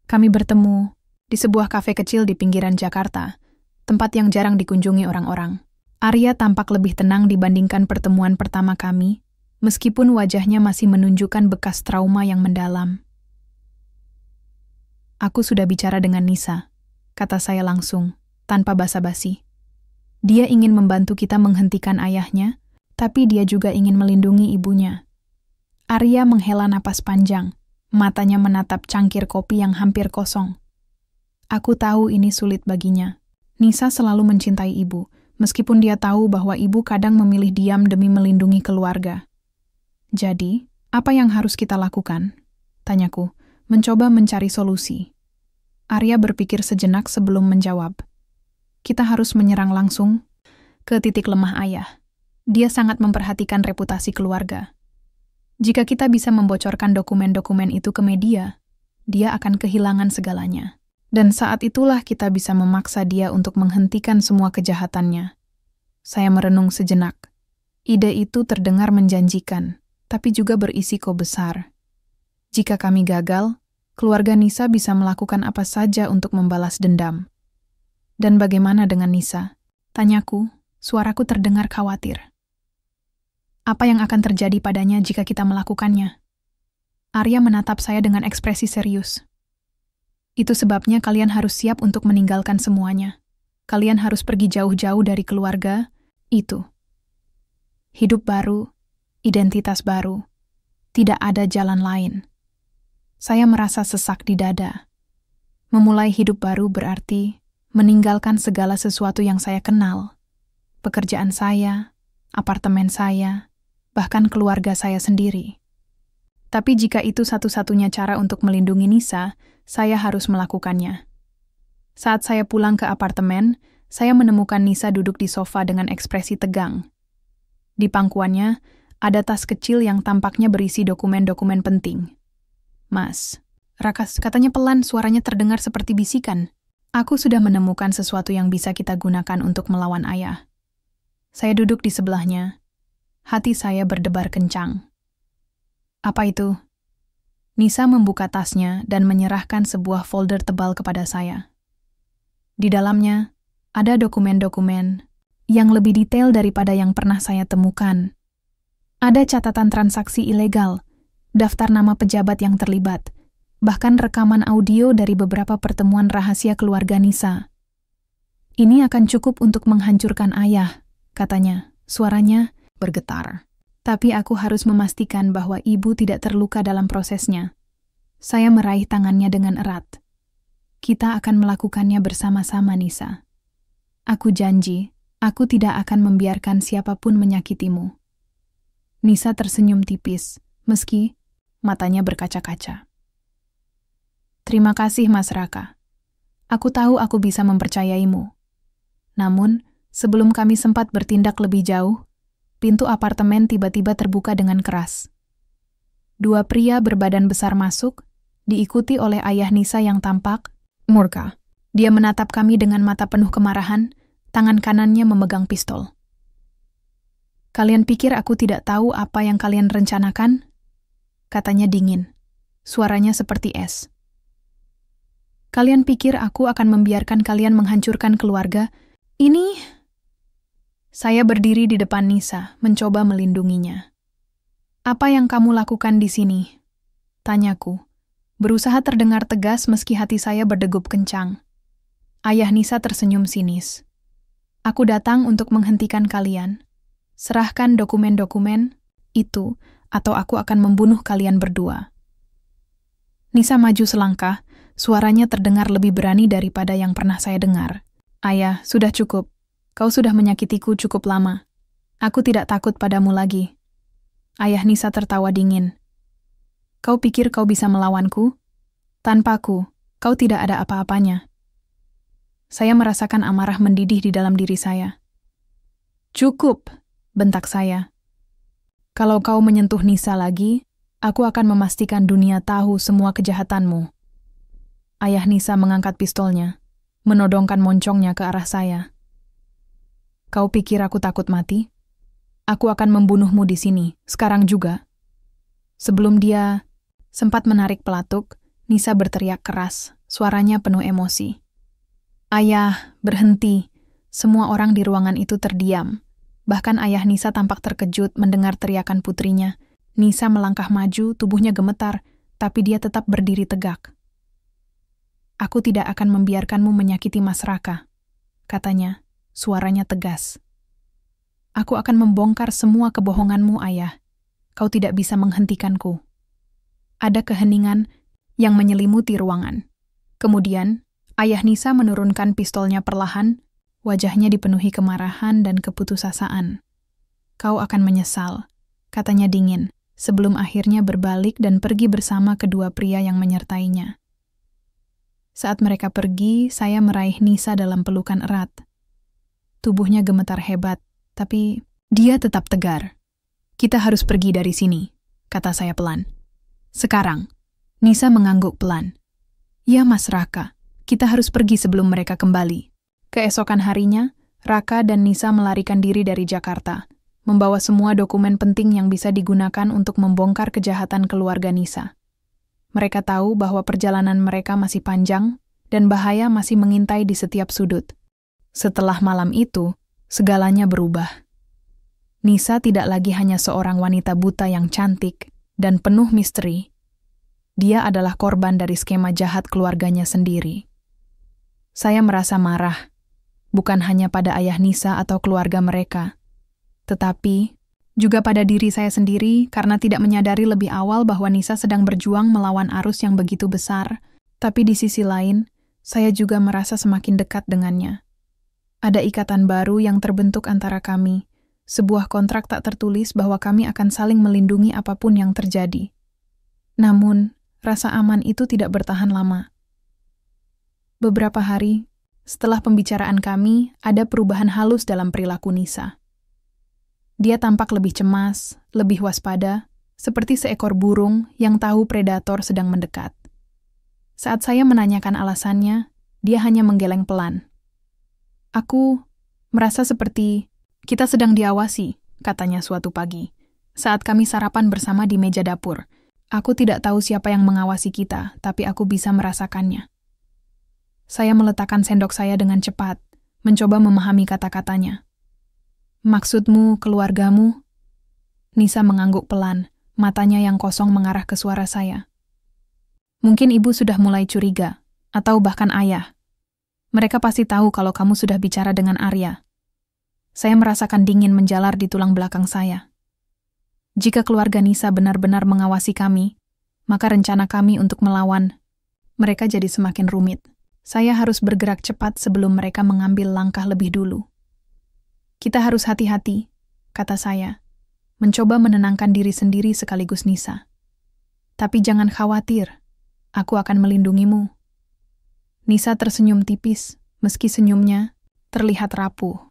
Kami bertemu di sebuah kafe kecil di pinggiran Jakarta, tempat yang jarang dikunjungi orang-orang. Arya tampak lebih tenang dibandingkan pertemuan pertama kami, meskipun wajahnya masih menunjukkan bekas trauma yang mendalam. Aku sudah bicara dengan Nisa, kata saya langsung, tanpa basa-basi. Dia ingin membantu kita menghentikan ayahnya, tapi dia juga ingin melindungi ibunya. Arya menghela napas panjang, matanya menatap cangkir kopi yang hampir kosong. Aku tahu ini sulit baginya. Nisa selalu mencintai ibu, meskipun dia tahu bahwa ibu kadang memilih diam demi melindungi keluarga. Jadi, apa yang harus kita lakukan? Tanyaku, mencoba mencari solusi. Arya berpikir sejenak sebelum menjawab. Kita harus menyerang langsung ke titik lemah ayah. Dia sangat memperhatikan reputasi keluarga. Jika kita bisa membocorkan dokumen-dokumen itu ke media, dia akan kehilangan segalanya. Dan saat itulah kita bisa memaksa dia untuk menghentikan semua kejahatannya. Saya merenung sejenak. Ide itu terdengar menjanjikan, tapi juga berisiko besar. Jika kami gagal, keluarga Nisa bisa melakukan apa saja untuk membalas dendam. Dan bagaimana dengan Nisa? Tanyaku, suaraku terdengar khawatir. Apa yang akan terjadi padanya jika kita melakukannya? Arya menatap saya dengan ekspresi serius. Itu sebabnya kalian harus siap untuk meninggalkan semuanya. Kalian harus pergi jauh-jauh dari keluarga, itu. Hidup baru, identitas baru. Tidak ada jalan lain. Saya merasa sesak di dada. Memulai hidup baru berarti meninggalkan segala sesuatu yang saya kenal. Pekerjaan saya, apartemen saya, bahkan keluarga saya sendiri. Tapi jika itu satu-satunya cara untuk melindungi Nisa, saya harus melakukannya. Saat saya pulang ke apartemen, saya menemukan Nisa duduk di sofa dengan ekspresi tegang. Di pangkuannya, ada tas kecil yang tampaknya berisi dokumen-dokumen penting. Mas, Rakas, katanya pelan, suaranya terdengar seperti bisikan. Aku sudah menemukan sesuatu yang bisa kita gunakan untuk melawan ayah. Saya duduk di sebelahnya. Hati saya berdebar kencang. Apa itu? Nisa membuka tasnya dan menyerahkan sebuah folder tebal kepada saya. Di dalamnya, ada dokumen-dokumen yang lebih detail daripada yang pernah saya temukan. Ada catatan transaksi ilegal, daftar nama pejabat yang terlibat, bahkan rekaman audio dari beberapa pertemuan rahasia keluarga Nisa. Ini akan cukup untuk menghancurkan ayah, katanya. Suaranya bergetar. Tapi aku harus memastikan bahwa ibu tidak terluka dalam prosesnya. Saya meraih tangannya dengan erat. Kita akan melakukannya bersama-sama, Nisa. Aku janji, aku tidak akan membiarkan siapapun menyakitimu. Nisa tersenyum tipis, meski matanya berkaca-kaca. Terima kasih, Mas Raka. Aku tahu aku bisa mempercayaimu. Namun, sebelum kami sempat bertindak lebih jauh, pintu apartemen tiba-tiba terbuka dengan keras. Dua pria berbadan besar masuk, diikuti oleh ayah Nisa yang tampak murka. Dia menatap kami dengan mata penuh kemarahan, tangan kanannya memegang pistol. Kalian pikir aku tidak tahu apa yang kalian rencanakan? Katanya dingin. Suaranya seperti es. Kalian pikir aku akan membiarkan kalian menghancurkan keluarga? Ini... Saya berdiri di depan Nisa, mencoba melindunginya. Apa yang kamu lakukan di sini? Tanyaku. Berusaha terdengar tegas meski hati saya berdegup kencang. Ayah Nisa tersenyum sinis. Aku datang untuk menghentikan kalian. Serahkan dokumen-dokumen itu, atau aku akan membunuh kalian berdua. Nisa maju selangkah, suaranya terdengar lebih berani daripada yang pernah saya dengar. Ayah, sudah cukup. Kau sudah menyakitiku cukup lama. Aku tidak takut padamu lagi. Ayah Nisa tertawa dingin. Kau pikir kau bisa melawanku? Tanpaku, kau tidak ada apa-apanya. Saya merasakan amarah mendidih di dalam diri saya. Cukup, bentak saya. Kalau kau menyentuh Nisa lagi, aku akan memastikan dunia tahu semua kejahatanmu. Ayah Nisa mengangkat pistolnya, menodongkan moncongnya ke arah saya. Kau pikir aku takut mati? Aku akan membunuhmu di sini, sekarang juga. Sebelum dia sempat menarik pelatuk, Nisa berteriak keras, suaranya penuh emosi. Ayah, berhenti. Semua orang di ruangan itu terdiam. Bahkan ayah Nisa tampak terkejut mendengar teriakan putrinya. Nisa melangkah maju, tubuhnya gemetar, tapi dia tetap berdiri tegak. Aku tidak akan membiarkanmu menyakiti Mas Raka, katanya, suaranya tegas. Aku akan membongkar semua kebohonganmu, ayah. Kau tidak bisa menghentikanku. Ada keheningan yang menyelimuti ruangan. Kemudian, ayah Nisa menurunkan pistolnya perlahan, wajahnya dipenuhi kemarahan dan keputusasaan. Kau akan menyesal, katanya dingin, sebelum akhirnya berbalik dan pergi bersama kedua pria yang menyertainya. Saat mereka pergi, saya meraih Nisa dalam pelukan erat. Tubuhnya gemetar hebat, tapi dia tetap tegar. Kita harus pergi dari sini, kata saya pelan. Sekarang, Nisa mengangguk pelan. Ya Mas Raka, kita harus pergi sebelum mereka kembali. Keesokan harinya, Raka dan Nisa melarikan diri dari Jakarta, membawa semua dokumen penting yang bisa digunakan untuk membongkar kejahatan keluarga Nisa. Mereka tahu bahwa perjalanan mereka masih panjang dan bahaya masih mengintai di setiap sudut. Setelah malam itu, segalanya berubah. Nisa tidak lagi hanya seorang wanita buta yang cantik dan penuh misteri. Dia adalah korban dari skema jahat keluarganya sendiri. Saya merasa marah, bukan hanya pada ayah Nisa atau keluarga mereka, tetapi juga pada diri saya sendiri karena tidak menyadari lebih awal bahwa Nisa sedang berjuang melawan arus yang begitu besar, tapi di sisi lain, saya juga merasa semakin dekat dengannya. Ada ikatan baru yang terbentuk antara kami, sebuah kontrak tak tertulis bahwa kami akan saling melindungi apapun yang terjadi. Namun, rasa aman itu tidak bertahan lama. Beberapa hari setelah pembicaraan kami, ada perubahan halus dalam perilaku Nisa. Dia tampak lebih cemas, lebih waspada, seperti seekor burung yang tahu predator sedang mendekat. Saat saya menanyakan alasannya, dia hanya menggeleng pelan. Aku merasa seperti kita sedang diawasi, katanya suatu pagi. Saat kami sarapan bersama di meja dapur, aku tidak tahu siapa yang mengawasi kita, tapi aku bisa merasakannya. Saya meletakkan sendok saya dengan cepat, mencoba memahami kata-katanya. Maksudmu, keluargamu? Nisa mengangguk pelan, matanya yang kosong mengarah ke suara saya. Mungkin ibu sudah mulai curiga, atau bahkan ayah. Mereka pasti tahu kalau kamu sudah bicara dengan Arya. Saya merasakan dingin menjalar di tulang belakang saya. Jika keluarga Nisa benar-benar mengawasi kami, maka rencana kami untuk melawan mereka jadi semakin rumit. Saya harus bergerak cepat sebelum mereka mengambil langkah lebih dulu. Kita harus hati-hati, kata saya, mencoba menenangkan diri sendiri sekaligus Nisa. Tapi jangan khawatir, aku akan melindungimu. Nisa tersenyum tipis, meski senyumnya terlihat rapuh.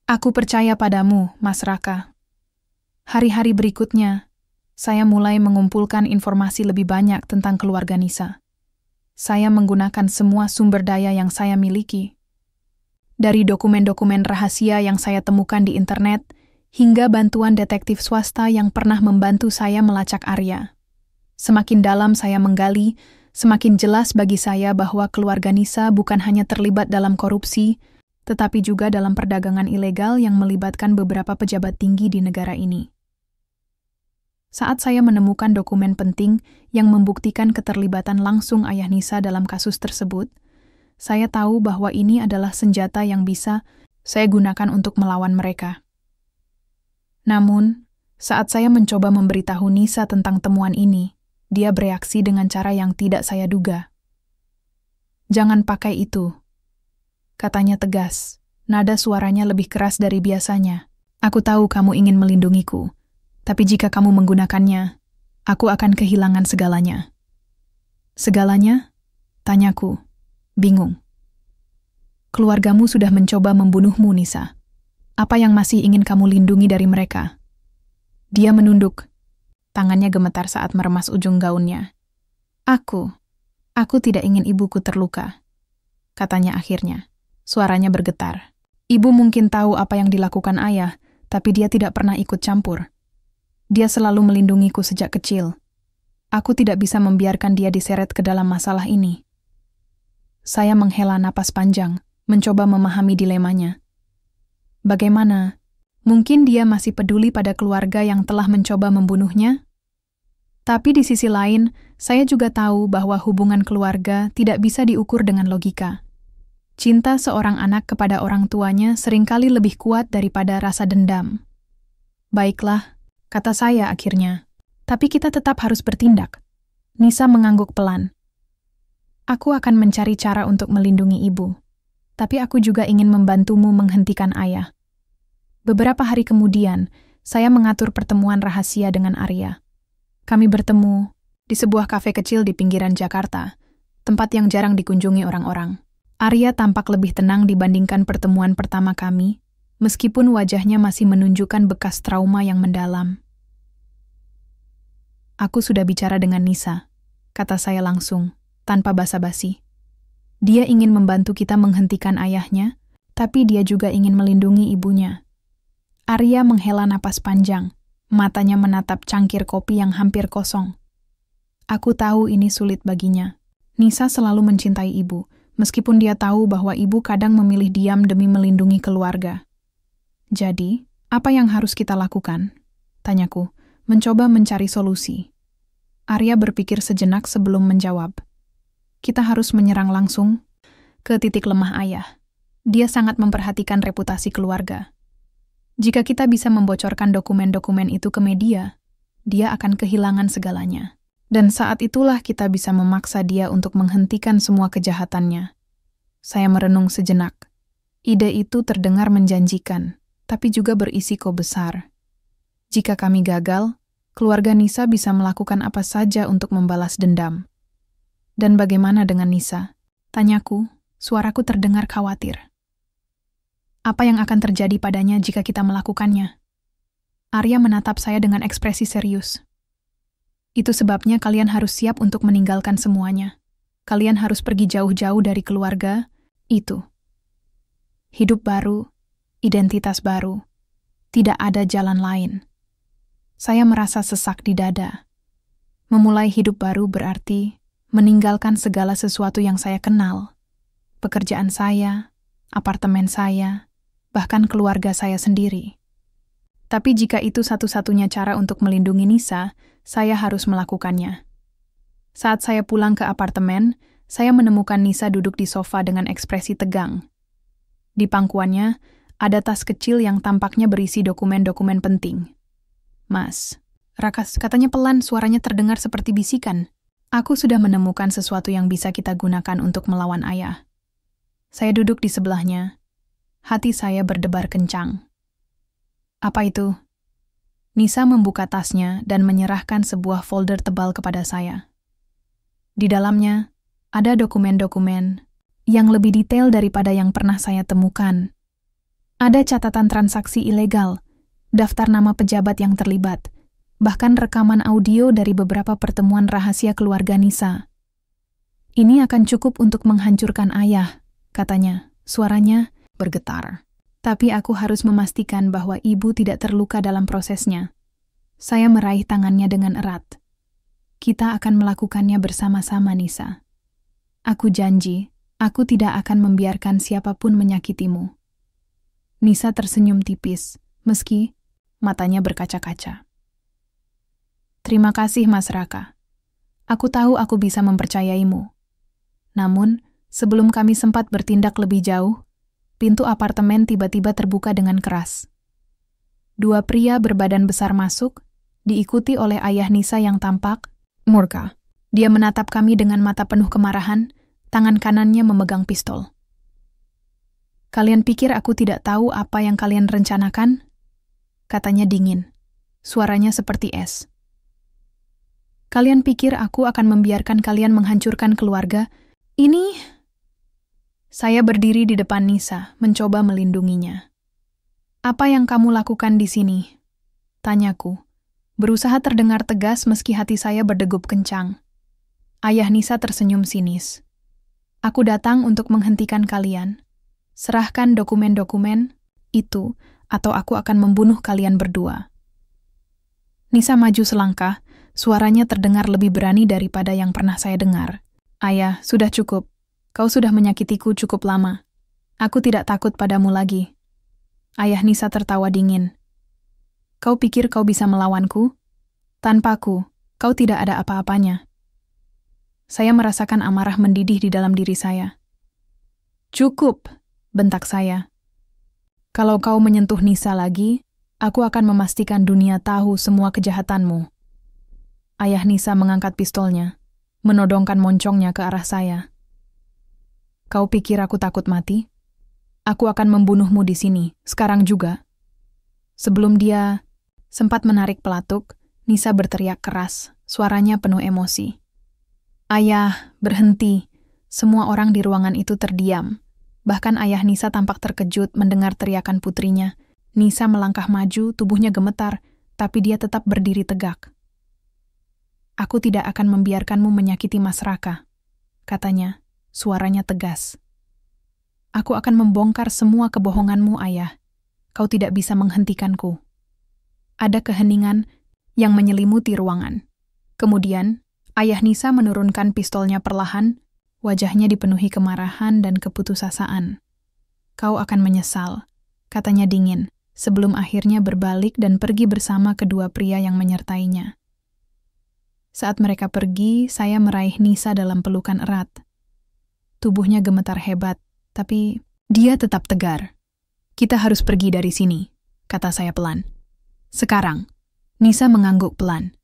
Aku percaya padamu, Mas Raka. Hari-hari berikutnya, saya mulai mengumpulkan informasi lebih banyak tentang keluarga Nisa. Saya menggunakan semua sumber daya yang saya miliki. Dari dokumen-dokumen rahasia yang saya temukan di internet, hingga bantuan detektif swasta yang pernah membantu saya melacak Arya. Semakin dalam saya menggali, semakin jelas bagi saya bahwa keluarga Nisa bukan hanya terlibat dalam korupsi, tetapi juga dalam perdagangan ilegal yang melibatkan beberapa pejabat tinggi di negara ini. Saat saya menemukan dokumen penting yang membuktikan keterlibatan langsung ayah Nisa dalam kasus tersebut, saya tahu bahwa ini adalah senjata yang bisa saya gunakan untuk melawan mereka. Namun, saat saya mencoba memberitahu Nisa tentang temuan ini, dia bereaksi dengan cara yang tidak saya duga. "Jangan pakai itu," katanya tegas. Nada suaranya lebih keras dari biasanya. "Aku tahu kamu ingin melindungiku, tapi jika kamu menggunakannya, aku akan kehilangan segalanya." "Segalanya?" tanyaku, bingung. "Keluargamu sudah mencoba membunuhmu, Nisa. Apa yang masih ingin kamu lindungi dari mereka?" Dia menunduk. Tangannya gemetar saat meremas ujung gaunnya. Aku tidak ingin ibuku terluka," katanya akhirnya. Suaranya bergetar. "Ibu mungkin tahu apa yang dilakukan ayah, tapi dia tidak pernah ikut campur. Dia selalu melindungiku sejak kecil. Aku tidak bisa membiarkan dia diseret ke dalam masalah ini." Saya menghela napas panjang, mencoba memahami dilemanya. Bagaimana? Mungkin dia masih peduli pada keluarga yang telah mencoba membunuhnya? Tapi di sisi lain, saya juga tahu bahwa hubungan keluarga tidak bisa diukur dengan logika. Cinta seorang anak kepada orang tuanya seringkali lebih kuat daripada rasa dendam. "Baiklah," kata saya akhirnya. "Tapi kita tetap harus bertindak." Nisa mengangguk pelan. "Aku akan mencari cara untuk melindungi ibu. Tapi aku juga ingin membantumu menghentikan ayah." Beberapa hari kemudian, saya mengatur pertemuan rahasia dengan Arya. Kami bertemu di sebuah kafe kecil di pinggiran Jakarta, tempat yang jarang dikunjungi orang-orang. Arya tampak lebih tenang dibandingkan pertemuan pertama kami, meskipun wajahnya masih menunjukkan bekas trauma yang mendalam. "Aku sudah bicara dengan Nisa," kata saya langsung, tanpa basa-basi. "Dia ingin membantu kita menghentikan ayahnya, tapi dia juga ingin melindungi ibunya." Arya menghela napas panjang. Matanya menatap cangkir kopi yang hampir kosong. Aku tahu ini sulit baginya. Nisa selalu mencintai ibu, meskipun dia tahu bahwa ibu kadang memilih diam demi melindungi keluarga. "Jadi, apa yang harus kita lakukan?" tanyaku, mencoba mencari solusi. Arya berpikir sejenak sebelum menjawab. "Kita harus menyerang langsung ke titik lemah ayah. Dia sangat memperhatikan reputasi keluarga. Jika kita bisa membocorkan dokumen-dokumen itu ke media, dia akan kehilangan segalanya. Dan saat itulah kita bisa memaksa dia untuk menghentikan semua kejahatannya." Saya merenung sejenak. Ide itu terdengar menjanjikan, tapi juga berisiko besar. Jika kami gagal, keluarga Nisa bisa melakukan apa saja untuk membalas dendam. "Dan bagaimana dengan Nisa?" tanyaku, suaraku terdengar khawatir. "Apa yang akan terjadi padanya jika kita melakukannya?" Arya menatap saya dengan ekspresi serius. "Itu sebabnya kalian harus siap untuk meninggalkan semuanya. Kalian harus pergi jauh-jauh dari keluarga itu. Hidup baru, identitas baru. Tidak ada jalan lain." Saya merasa sesak di dada. Memulai hidup baru berarti meninggalkan segala sesuatu yang saya kenal. Pekerjaan saya, apartemen saya, bahkan keluarga saya sendiri. Tapi jika itu satu-satunya cara untuk melindungi Nisa, saya harus melakukannya. Saat saya pulang ke apartemen, saya menemukan Nisa duduk di sofa dengan ekspresi tegang. Di pangkuannya, ada tas kecil yang tampaknya berisi dokumen-dokumen penting. "Mas," Rakas katanya pelan, suaranya terdengar seperti bisikan. "Aku sudah menemukan sesuatu yang bisa kita gunakan untuk melawan ayah." Saya duduk di sebelahnya. Hati saya berdebar kencang. "Apa itu?" Nisa membuka tasnya dan menyerahkan sebuah folder tebal kepada saya. Di dalamnya, ada dokumen-dokumen yang lebih detail daripada yang pernah saya temukan. Ada catatan transaksi ilegal, daftar nama pejabat yang terlibat, bahkan rekaman audio dari beberapa pertemuan rahasia keluarga Nisa. "Ini akan cukup untuk menghancurkan ayah," katanya. Suaranya bergetar. Tapi aku harus memastikan bahwa ibu tidak terluka dalam prosesnya. Saya meraih tangannya dengan erat. Kita akan melakukannya bersama-sama, Nisa. Aku janji, aku tidak akan membiarkan siapapun menyakitimu. Nisa tersenyum tipis, meski matanya berkaca-kaca. Terima kasih, Mas Raka. Aku tahu aku bisa mempercayaimu. Namun, sebelum kami sempat bertindak lebih jauh, pintu apartemen tiba-tiba terbuka dengan keras. Dua pria berbadan besar masuk, diikuti oleh ayah Nisa yang tampak murka. Dia menatap kami dengan mata penuh kemarahan, tangan kanannya memegang pistol. Kalian pikir aku tidak tahu apa yang kalian rencanakan? Katanya dingin. Suaranya seperti es. Kalian pikir aku akan membiarkan kalian menghancurkan keluarga? Ini... Saya berdiri di depan Nisa, mencoba melindunginya. Apa yang kamu lakukan di sini? Tanyaku. Berusaha terdengar tegas meski hati saya berdegup kencang. Ayah Nisa tersenyum sinis. Aku datang untuk menghentikan kalian. Serahkan dokumen-dokumen itu, atau aku akan membunuh kalian berdua. Nisa maju selangkah, suaranya terdengar lebih berani daripada yang pernah saya dengar. Ayah, sudah cukup. Kau sudah menyakitiku cukup lama. Aku tidak takut padamu lagi. Ayah Nisa tertawa dingin. Kau pikir kau bisa melawanku? Tanpaku, kau tidak ada apa-apanya. Saya merasakan amarah mendidih di dalam diri saya. Cukup, bentak saya. Kalau kau menyentuh Nisa lagi, aku akan memastikan dunia tahu semua kejahatanmu. Ayah Nisa mengangkat pistolnya, menodongkan moncongnya ke arah saya. Kau pikir aku takut mati? Aku akan membunuhmu di sini, sekarang juga. Sebelum dia sempat menarik pelatuk, Nisa berteriak keras, suaranya penuh emosi. Ayah, berhenti. Semua orang di ruangan itu terdiam. Bahkan ayah Nisa tampak terkejut mendengar teriakan putrinya. Nisa melangkah maju, tubuhnya gemetar, tapi dia tetap berdiri tegak. Aku tidak akan membiarkanmu menyakiti Mas Raka, katanya, suaranya tegas. Aku akan membongkar semua kebohonganmu, ayah. Kau tidak bisa menghentikanku. Ada keheningan yang menyelimuti ruangan. Kemudian, ayah Nisa menurunkan pistolnya perlahan, wajahnya dipenuhi kemarahan dan keputusasaan. Kau akan menyesal, katanya dingin, sebelum akhirnya berbalik dan pergi bersama kedua pria yang menyertainya. Saat mereka pergi, saya meraih Nisa dalam pelukan erat. Tubuhnya gemetar hebat, tapi dia tetap tegar. Kita harus pergi dari sini, kata saya pelan. Sekarang, Nisa mengangguk pelan.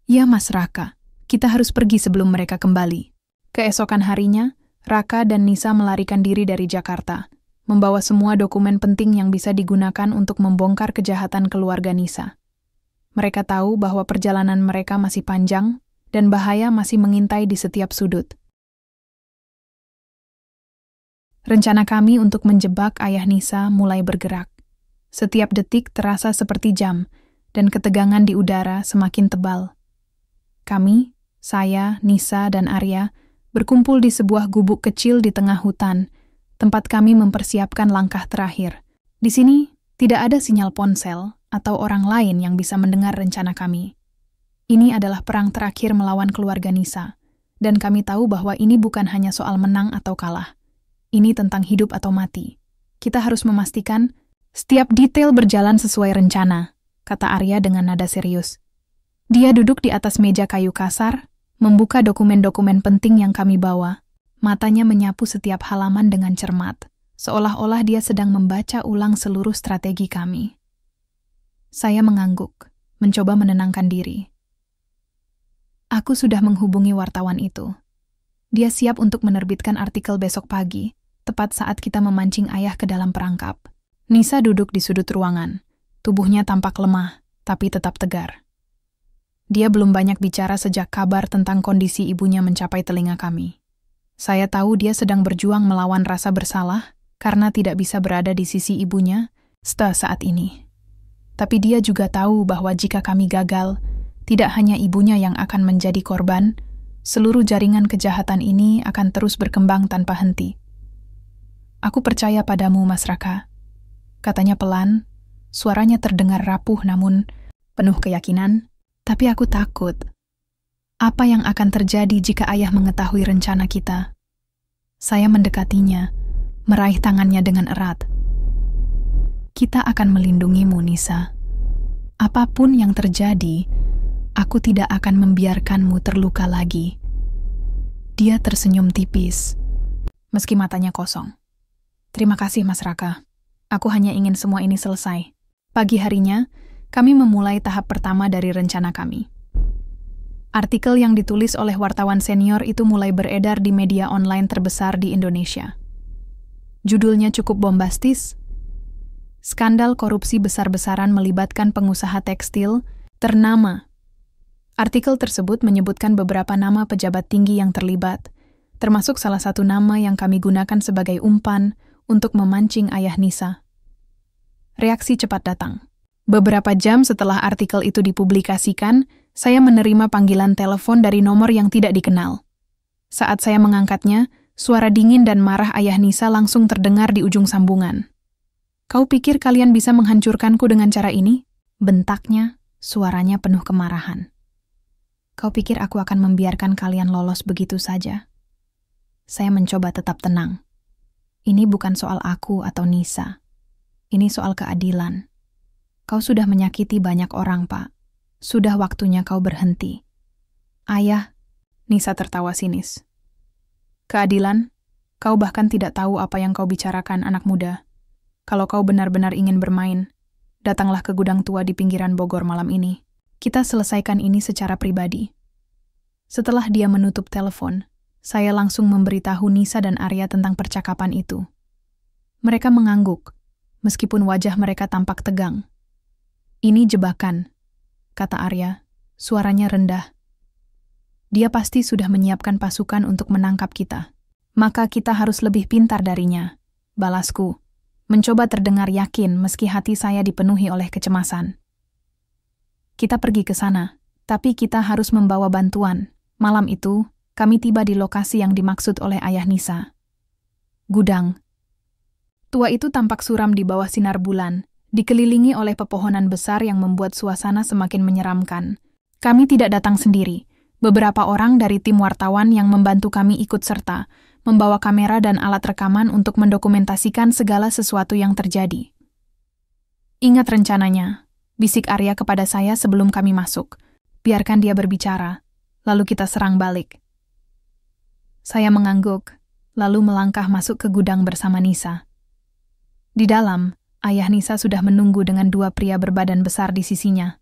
Ya, Mas Raka, kita harus pergi sebelum mereka kembali. Keesokan harinya, Raka dan Nisa melarikan diri dari Jakarta, membawa semua dokumen penting yang bisa digunakan untuk membongkar kejahatan keluarga Nisa. Mereka tahu bahwa perjalanan mereka masih panjang dan bahaya masih mengintai di setiap sudut. Rencana kami untuk menjebak ayah Nisa mulai bergerak. Setiap detik terasa seperti jam, dan ketegangan di udara semakin tebal. Kami, saya, Nisa, dan Arya, berkumpul di sebuah gubuk kecil di tengah hutan, tempat kami mempersiapkan langkah terakhir. Di sini, tidak ada sinyal ponsel atau orang lain yang bisa mendengar rencana kami. Ini adalah perang terakhir melawan keluarga Nisa, dan kami tahu bahwa ini bukan hanya soal menang atau kalah. Ini tentang hidup atau mati. Kita harus memastikan setiap detail berjalan sesuai rencana, kata Arya dengan nada serius. Dia duduk di atas meja kayu kasar, membuka dokumen-dokumen penting yang kami bawa. Matanya menyapu setiap halaman dengan cermat, seolah-olah dia sedang membaca ulang seluruh strategi kami. Saya mengangguk, mencoba menenangkan diri. Aku sudah menghubungi wartawan itu. Dia siap untuk menerbitkan artikel besok pagi, tepat saat kita memancing ayah ke dalam perangkap. Nisa duduk di sudut ruangan. Tubuhnya tampak lemah, tapi tetap tegar. Dia belum banyak bicara sejak kabar tentang kondisi ibunya mencapai telinga kami. Saya tahu dia sedang berjuang melawan rasa bersalah karena tidak bisa berada di sisi ibunya setelah saat ini. Tapi dia juga tahu bahwa jika kami gagal, tidak hanya ibunya yang akan menjadi korban, seluruh jaringan kejahatan ini akan terus berkembang tanpa henti. Aku percaya padamu, Mas Raka. Katanya pelan, suaranya terdengar rapuh namun penuh keyakinan. Tapi aku takut. Apa yang akan terjadi jika ayah mengetahui rencana kita? Saya mendekatinya, meraih tangannya dengan erat. Kita akan melindungimu, Nisa. Apapun yang terjadi, aku tidak akan membiarkanmu terluka lagi. Dia tersenyum tipis, meski matanya kosong. Terima kasih, Mas Raka. Aku hanya ingin semua ini selesai. Pagi harinya, kami memulai tahap pertama dari rencana kami. Artikel yang ditulis oleh wartawan senior itu mulai beredar di media online terbesar di Indonesia. Judulnya cukup bombastis. Skandal korupsi besar-besaran melibatkan pengusaha tekstil ternama. Artikel tersebut menyebutkan beberapa nama pejabat tinggi yang terlibat, termasuk salah satu nama yang kami gunakan sebagai umpan untuk memancing ayah Nisa. Reaksi cepat datang. Beberapa jam setelah artikel itu dipublikasikan, saya menerima panggilan telepon dari nomor yang tidak dikenal. Saat saya mengangkatnya, suara dingin dan marah ayah Nisa langsung terdengar di ujung sambungan. Kau pikir kalian bisa menghancurkanku dengan cara ini? Bentaknya, suaranya penuh kemarahan. Kau pikir aku akan membiarkan kalian lolos begitu saja? Saya mencoba tetap tenang. Ini bukan soal aku atau Nisa. Ini soal keadilan. Kau sudah menyakiti banyak orang, Pak. Sudah waktunya kau berhenti. Ayah, Nisa tertawa sinis. Keadilan? Kau bahkan tidak tahu apa yang kau bicarakan, anak muda. Kalau kau benar-benar ingin bermain, datanglah ke gudang tua di pinggiran Bogor malam ini. Kita selesaikan ini secara pribadi. Setelah dia menutup telepon, saya langsung memberitahu Nisa dan Arya tentang percakapan itu. Mereka mengangguk, meskipun wajah mereka tampak tegang. Ini jebakan, kata Arya, suaranya rendah. Dia pasti sudah menyiapkan pasukan untuk menangkap kita. Maka kita harus lebih pintar darinya, balasku. Mencoba terdengar yakin meski hati saya dipenuhi oleh kecemasan. Kita pergi ke sana, tapi kita harus membawa bantuan. Malam itu, kami tiba di lokasi yang dimaksud oleh ayah Nisa. Gudang. Tua itu tampak suram di bawah sinar bulan, dikelilingi oleh pepohonan besar yang membuat suasana semakin menyeramkan. Kami tidak datang sendiri. Beberapa orang dari tim wartawan yang membantu kami ikut serta, membawa kamera dan alat rekaman untuk mendokumentasikan segala sesuatu yang terjadi. Ingat rencananya, bisik Arya kepada saya sebelum kami masuk. Biarkan dia berbicara, lalu kita serang balik. Saya mengangguk, lalu melangkah masuk ke gudang bersama Nisa. Di dalam, ayah Nisa sudah menunggu dengan dua pria berbadan besar di sisinya.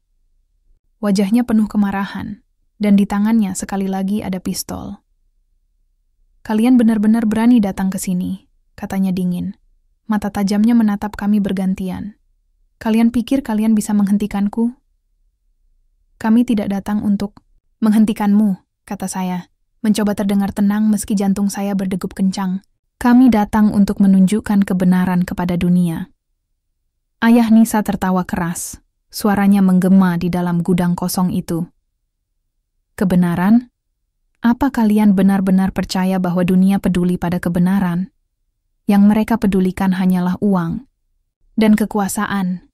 Wajahnya penuh kemarahan, dan di tangannya sekali lagi ada pistol. Kalian benar-benar berani datang ke sini, katanya dingin. Mata tajamnya menatap kami bergantian. Kalian pikir kalian bisa menghentikanku? Kami tidak datang untuk menghentikanmu, kata saya, mencoba terdengar tenang meski jantung saya berdegup kencang. Kami datang untuk menunjukkan kebenaran kepada dunia. Ayah Nisa tertawa keras, suaranya menggema di dalam gudang kosong itu. Kebenaran? Apa kalian benar-benar percaya bahwa dunia peduli pada kebenaran? Yang mereka pedulikan hanyalah uang dan kekuasaan.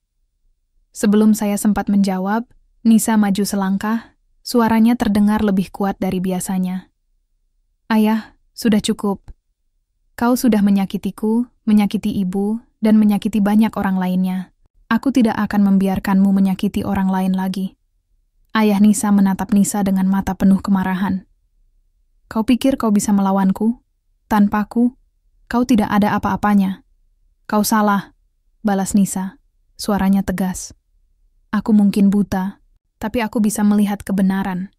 Sebelum saya sempat menjawab, Nisa maju selangkah, suaranya terdengar lebih kuat dari biasanya. Ayah, sudah cukup. Kau sudah menyakitiku, menyakiti ibu, dan menyakiti banyak orang lainnya. Aku tidak akan membiarkanmu menyakiti orang lain lagi. Ayah Nisa menatap Nisa dengan mata penuh kemarahan. Kau pikir kau bisa melawanku? Tanpaku, kau tidak ada apa-apanya. Kau salah, balas Nisa, suaranya tegas. Aku mungkin buta, tapi aku bisa melihat kebenaran.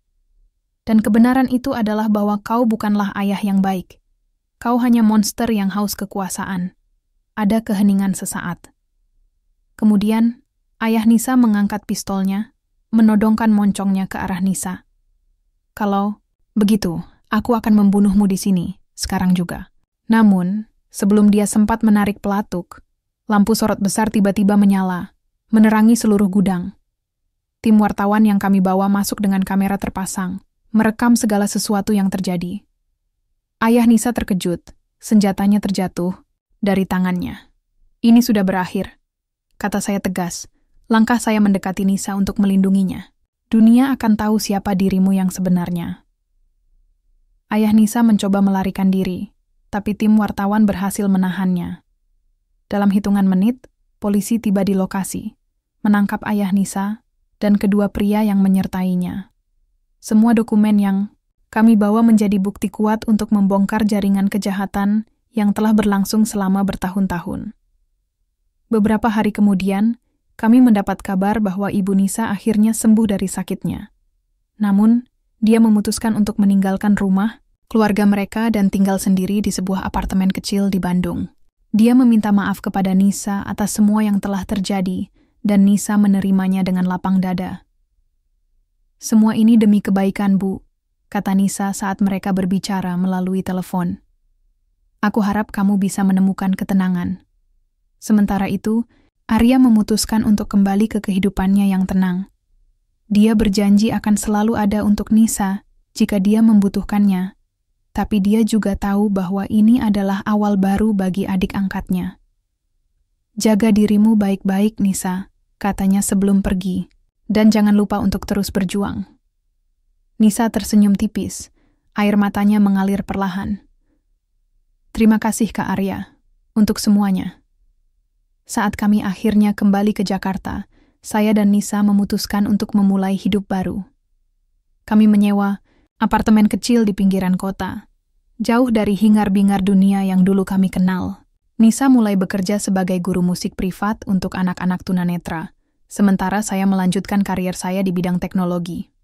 Dan kebenaran itu adalah bahwa kau bukanlah ayah yang baik. Kau hanya monster yang haus kekuasaan. Ada keheningan sesaat. Kemudian, ayah Nisa mengangkat pistolnya, menodongkan moncongnya ke arah Nisa. Kalau begitu, aku akan membunuhmu di sini, sekarang juga. Namun, sebelum dia sempat menarik pelatuk, lampu sorot besar tiba-tiba menyala, menerangi seluruh gudang. Tim wartawan yang kami bawa masuk dengan kamera terpasang, merekam segala sesuatu yang terjadi. Ayah Nisa terkejut, senjatanya terjatuh dari tangannya. Ini sudah berakhir, kata saya tegas. Langkah saya mendekati Nisa untuk melindunginya. Dunia akan tahu siapa dirimu yang sebenarnya. Ayah Nisa mencoba melarikan diri, tapi tim wartawan berhasil menahannya. Dalam hitungan menit, polisi tiba di lokasi, menangkap ayah Nisa dan kedua pria yang menyertainya. Semua dokumen yang kami bawa menjadi bukti kuat untuk membongkar jaringan kejahatan yang telah berlangsung selama bertahun-tahun. Beberapa hari kemudian, kami mendapat kabar bahwa Ibu Nisa akhirnya sembuh dari sakitnya. Namun, dia memutuskan untuk meninggalkan rumah, keluarga mereka dan tinggal sendiri di sebuah apartemen kecil di Bandung. Dia meminta maaf kepada Nisa atas semua yang telah terjadi, dan Nisa menerimanya dengan lapang dada. "Semua ini demi kebaikan, Bu," kata Nisa saat mereka berbicara melalui telepon. "Aku harap kamu bisa menemukan ketenangan." Sementara itu, Arya memutuskan untuk kembali ke kehidupannya yang tenang. Dia berjanji akan selalu ada untuk Nisa jika dia membutuhkannya, tapi dia juga tahu bahwa ini adalah awal baru bagi adik angkatnya. "Jaga dirimu baik-baik, Nisa," katanya sebelum pergi, "dan jangan lupa untuk terus berjuang." Nisa tersenyum tipis, air matanya mengalir perlahan. "Terima kasih, Kak Arya, untuk semuanya." Saat kami akhirnya kembali ke Jakarta, saya dan Nisa memutuskan untuk memulai hidup baru. Kami menyewa apartemen kecil di pinggiran kota, jauh dari hingar-bingar dunia yang dulu kami kenal. Nisa mulai bekerja sebagai guru musik privat untuk anak-anak tunanetra, sementara saya melanjutkan karier saya di bidang teknologi.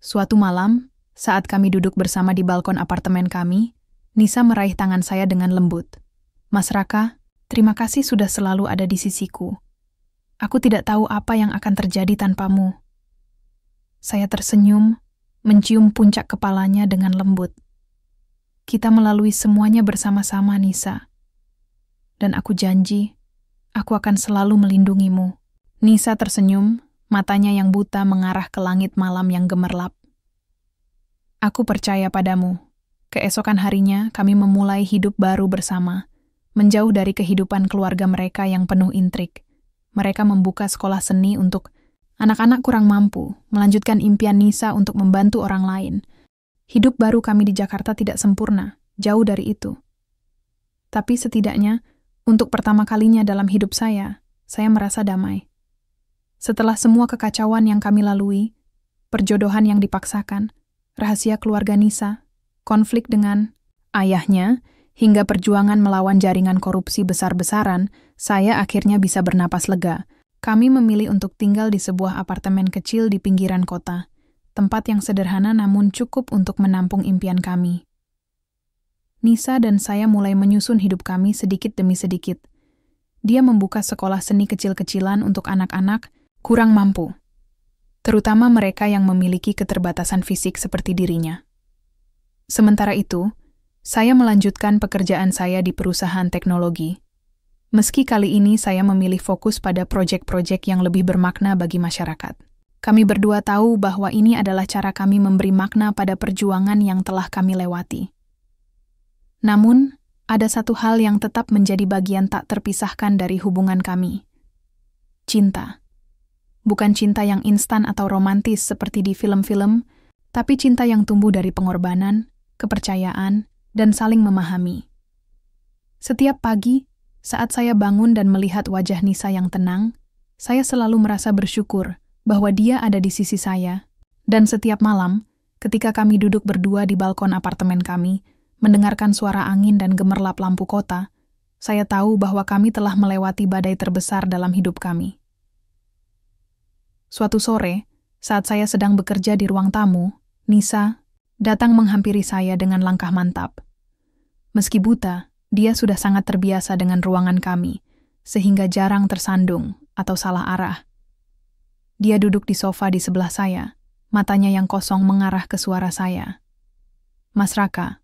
Suatu malam, saat kami duduk bersama di balkon apartemen kami, Nisa meraih tangan saya dengan lembut. "Mas Raka, terima kasih sudah selalu ada di sisiku. Aku tidak tahu apa yang akan terjadi tanpamu." Saya tersenyum, mencium puncak kepalanya dengan lembut. "Kita melalui semuanya bersama-sama, Nisa. Dan aku janji, aku akan selalu melindungimu." Nisa tersenyum, matanya yang buta mengarah ke langit malam yang gemerlap. "Aku percaya padamu." Keesokan harinya, kami memulai hidup baru bersama, menjauh dari kehidupan keluarga mereka yang penuh intrik. Mereka membuka sekolah seni untuk anak-anak kurang mampu, melanjutkan impian Nisa untuk membantu orang lain. Hidup baru kami di Jakarta tidak sempurna, jauh dari itu. Tapi setidaknya, untuk pertama kalinya dalam hidup saya merasa damai. Setelah semua kekacauan yang kami lalui, perjodohan yang dipaksakan, rahasia keluarga Nisa, konflik dengan ayahnya, hingga perjuangan melawan jaringan korupsi besar-besaran, saya akhirnya bisa bernapas lega. Kami memilih untuk tinggal di sebuah apartemen kecil di pinggiran kota, tempat yang sederhana namun cukup untuk menampung impian kami. Nisa dan saya mulai menyusun hidup kami sedikit demi sedikit. Dia membuka sekolah seni kecil-kecilan untuk anak-anak kurang mampu, terutama mereka yang memiliki keterbatasan fisik seperti dirinya. Sementara itu, saya melanjutkan pekerjaan saya di perusahaan teknologi. Meski kali ini saya memilih fokus pada proyek-proyek yang lebih bermakna bagi masyarakat. Kami berdua tahu bahwa ini adalah cara kami memberi makna pada perjuangan yang telah kami lewati. Namun, ada satu hal yang tetap menjadi bagian tak terpisahkan dari hubungan kami. Cinta. Bukan cinta yang instan atau romantis seperti di film-film, tapi cinta yang tumbuh dari pengorbanan, kepercayaan, dan saling memahami. Setiap pagi, saat saya bangun dan melihat wajah Nisa yang tenang, saya selalu merasa bersyukur bahwa dia ada di sisi saya. Dan setiap malam, ketika kami duduk berdua di balkon apartemen kami, mendengarkan suara angin dan gemerlap lampu kota, saya tahu bahwa kami telah melewati badai terbesar dalam hidup kami. Suatu sore, saat saya sedang bekerja di ruang tamu, Nisa datang menghampiri saya dengan langkah mantap. Meski buta, dia sudah sangat terbiasa dengan ruangan kami, sehingga jarang tersandung atau salah arah. Dia duduk di sofa di sebelah saya, matanya yang kosong mengarah ke suara saya. "Mas Raka,"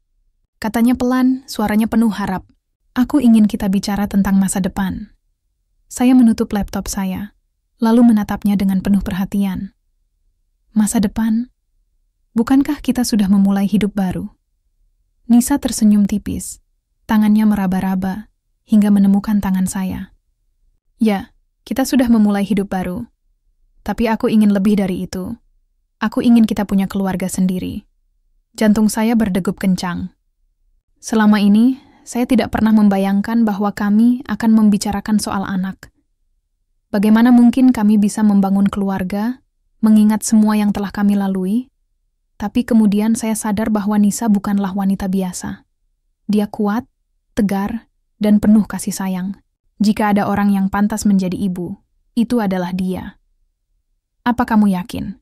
katanya pelan, suaranya penuh harap. "Aku ingin kita bicara tentang masa depan." Saya menutup laptop saya, lalu menatapnya dengan penuh perhatian. "Masa depan? Bukankah kita sudah memulai hidup baru?" Nisa tersenyum tipis, tangannya meraba-raba, hingga menemukan tangan saya. "Ya, Kita sudah memulai hidup baru. Tapi aku ingin lebih dari itu. Aku ingin kita punya keluarga sendiri. Jantung saya berdegup kencang. Selama ini, saya tidak pernah membayangkan bahwa kami akan membicarakan soal anak. Bagaimana mungkin kami bisa membangun keluarga, mengingat semua yang telah kami lalui? Tapi kemudian saya sadar bahwa Nisa bukanlah wanita biasa. Dia kuat, tegar, dan penuh kasih sayang. Jika ada orang yang pantas menjadi ibu, itu adalah dia. Apa kamu yakin?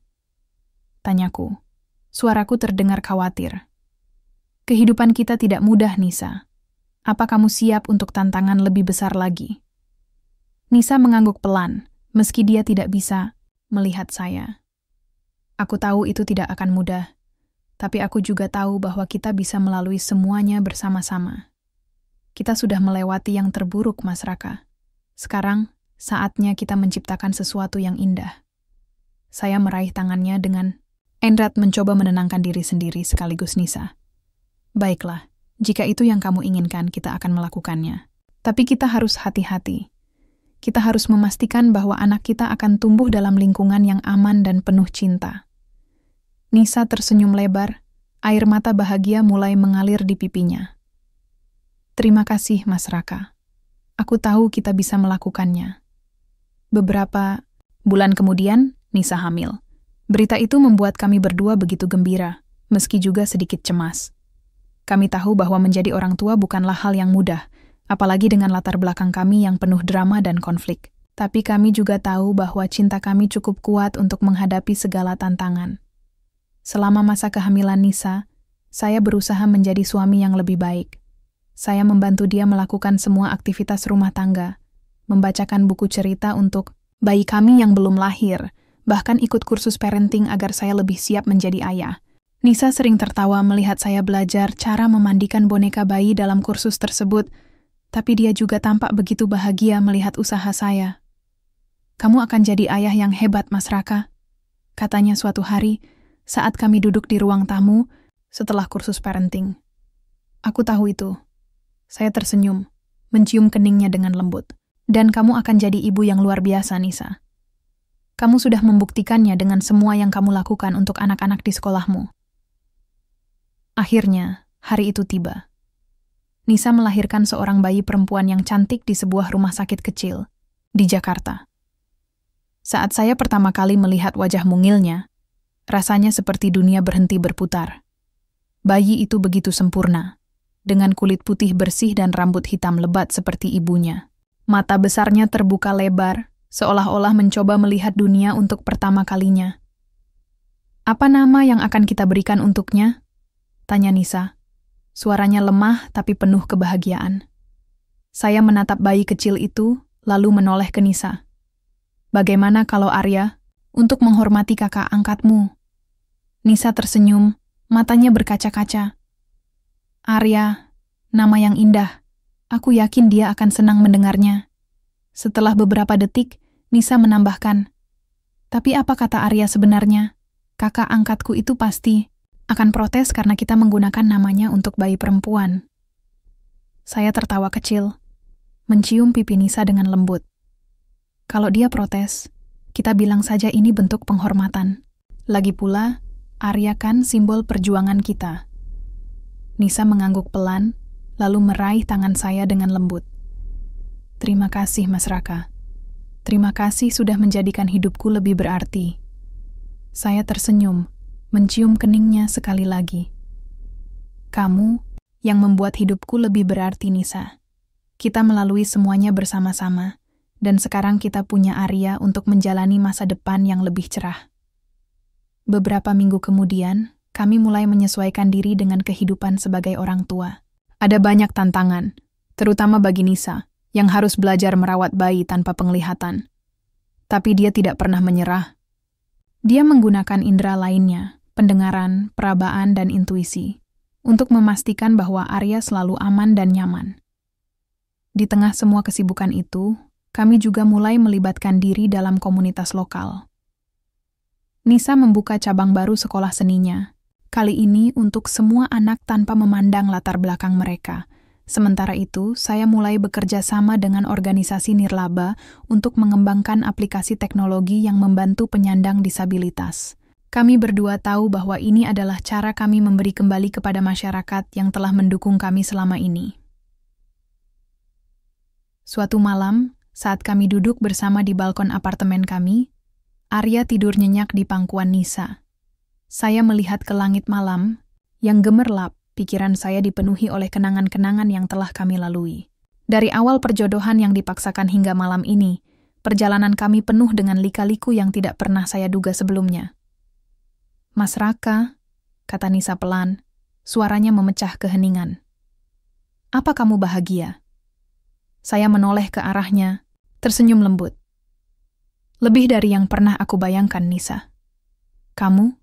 Tanyaku. Suaraku terdengar khawatir. Kehidupan kita tidak mudah, Nisa. Apa kamu siap untuk tantangan lebih besar lagi? Nisa mengangguk pelan, meski dia tidak bisa melihat saya. Aku tahu itu tidak akan mudah, tapi aku juga tahu bahwa kita bisa melalui semuanya bersama-sama. Kita sudah melewati yang terburuk, Mas Raka. Sekarang, saatnya kita menciptakan sesuatu yang indah. Saya meraih tangannya dengan... Endrat mencoba menenangkan diri sendiri sekaligus Nisa. Baiklah, jika itu yang kamu inginkan, kita akan melakukannya. Tapi kita harus hati-hati. Kita harus memastikan bahwa anak kita akan tumbuh dalam lingkungan yang aman dan penuh cinta. Nisa tersenyum lebar, air mata bahagia mulai mengalir di pipinya. Terima kasih, Mas Raka. Aku tahu kita bisa melakukannya. Beberapa bulan kemudian, Nisa hamil. Berita itu membuat kami berdua begitu gembira, meski juga sedikit cemas. Kami tahu bahwa menjadi orang tua bukanlah hal yang mudah, apalagi dengan latar belakang kami yang penuh drama dan konflik. Tapi kami juga tahu bahwa cinta kami cukup kuat untuk menghadapi segala tantangan. Selama masa kehamilan Nisa, saya berusaha menjadi suami yang lebih baik. Saya membantu dia melakukan semua aktivitas rumah tangga, membacakan buku cerita untuk bayi kami yang belum lahir, bahkan ikut kursus parenting agar saya lebih siap menjadi ayah. Nisa sering tertawa melihat saya belajar cara memandikan boneka bayi dalam kursus tersebut, tapi dia juga tampak begitu bahagia melihat usaha saya. Kamu akan jadi ayah yang hebat, Mas Raka, katanya suatu hari saat kami duduk di ruang tamu setelah kursus parenting. Aku tahu itu. Saya tersenyum, mencium keningnya dengan lembut. Dan kamu akan jadi ibu yang luar biasa, Nisa. Kamu sudah membuktikannya dengan semua yang kamu lakukan untuk anak-anak di sekolahmu. Akhirnya, hari itu tiba. Nisa melahirkan seorang bayi perempuan yang cantik di sebuah rumah sakit kecil di Jakarta. Saat saya pertama kali melihat wajah mungilnya, rasanya seperti dunia berhenti berputar. Bayi itu begitu sempurna, dengan kulit putih bersih dan rambut hitam lebat seperti ibunya. Mata besarnya terbuka lebar, seolah-olah mencoba melihat dunia untuk pertama kalinya. Apa nama yang akan kita berikan untuknya? Tanya Nisa. Suaranya lemah tapi penuh kebahagiaan. Saya menatap bayi kecil itu, lalu menoleh ke Nisa. Bagaimana kalau Arya, untuk menghormati kakak angkatmu? Nisa tersenyum, matanya berkaca-kaca. Arya, nama yang indah. Aku yakin dia akan senang mendengarnya. Setelah beberapa detik, Nisa menambahkan, tapi apa kata Arya sebenarnya? Kakak angkatku itu pasti akan protes karena kita menggunakan namanya untuk bayi perempuan. Saya tertawa kecil, mencium pipi Nisa dengan lembut. Kalau dia protes, kita bilang saja ini bentuk penghormatan. Lagi pula, Arya kan simbol perjuangan kita. Nisa mengangguk pelan, lalu meraih tangan saya dengan lembut. Terima kasih, Mas Raka. Terima kasih sudah menjadikan hidupku lebih berarti. Saya tersenyum, mencium keningnya sekali lagi. Kamu yang membuat hidupku lebih berarti, Nisa. Kita melalui semuanya bersama-sama, dan sekarang kita punya Arya untuk menjalani masa depan yang lebih cerah. Beberapa minggu kemudian, kami mulai menyesuaikan diri dengan kehidupan sebagai orang tua. Ada banyak tantangan, terutama bagi Nisa, yang harus belajar merawat bayi tanpa penglihatan. Tapi dia tidak pernah menyerah. Dia menggunakan indera lainnya, pendengaran, perabaan, dan intuisi, untuk memastikan bahwa Arya selalu aman dan nyaman. Di tengah semua kesibukan itu, kami juga mulai melibatkan diri dalam komunitas lokal. Nisa membuka cabang baru sekolah seninya, kali ini untuk semua anak tanpa memandang latar belakang mereka, Sementara itu, saya mulai bekerja sama dengan organisasi nirlaba untuk mengembangkan aplikasi teknologi yang membantu penyandang disabilitas. Kami berdua tahu bahwa ini adalah cara kami memberi kembali kepada masyarakat yang telah mendukung kami selama ini. Suatu malam, saat kami duduk bersama di balkon apartemen kami, Arya tidur nyenyak di pangkuan Nisa. Saya melihat ke langit malam yang gemerlap. Pikiran saya dipenuhi oleh kenangan-kenangan yang telah kami lalui. Dari awal perjodohan yang dipaksakan hingga malam ini, perjalanan kami penuh dengan lika-liku yang tidak pernah saya duga sebelumnya. "Mas Raka," kata Nisa pelan, suaranya memecah keheningan. "Apa kamu bahagia?" Saya menoleh ke arahnya, tersenyum lembut. "Lebih dari yang pernah aku bayangkan, Nisa." "Kamu?"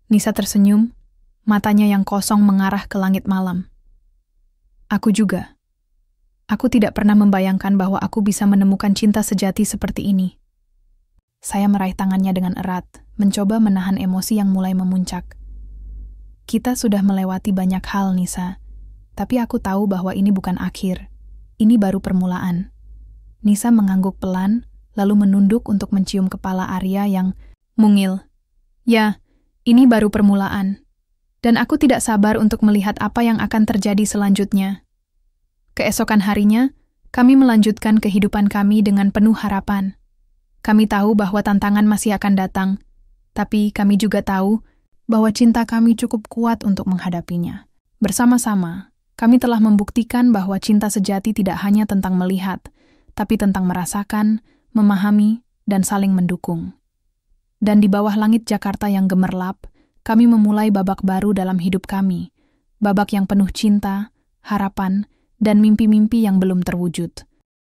Nisa tersenyum, matanya yang kosong mengarah ke langit malam. "Aku juga. Aku tidak pernah membayangkan bahwa aku bisa menemukan cinta sejati seperti ini." Saya meraih tangannya dengan erat, mencoba menahan emosi yang mulai memuncak. "Kita sudah melewati banyak hal, Nisa. Tapi aku tahu bahwa ini bukan akhir. Ini baru permulaan." Nisa mengangguk pelan, lalu menunduk untuk mencium kepala Arya yang mungil. "Ya, ini baru permulaan. Dan aku tidak sabar untuk melihat apa yang akan terjadi selanjutnya." Keesokan harinya, kami melanjutkan kehidupan kami dengan penuh harapan. Kami tahu bahwa tantangan masih akan datang, tapi kami juga tahu bahwa cinta kami cukup kuat untuk menghadapinya. Bersama-sama, kami telah membuktikan bahwa cinta sejati tidak hanya tentang melihat, tapi tentang merasakan, memahami, dan saling mendukung. Dan di bawah langit Jakarta yang gemerlap, kami memulai babak baru dalam hidup kami, babak yang penuh cinta, harapan, dan mimpi-mimpi yang belum terwujud.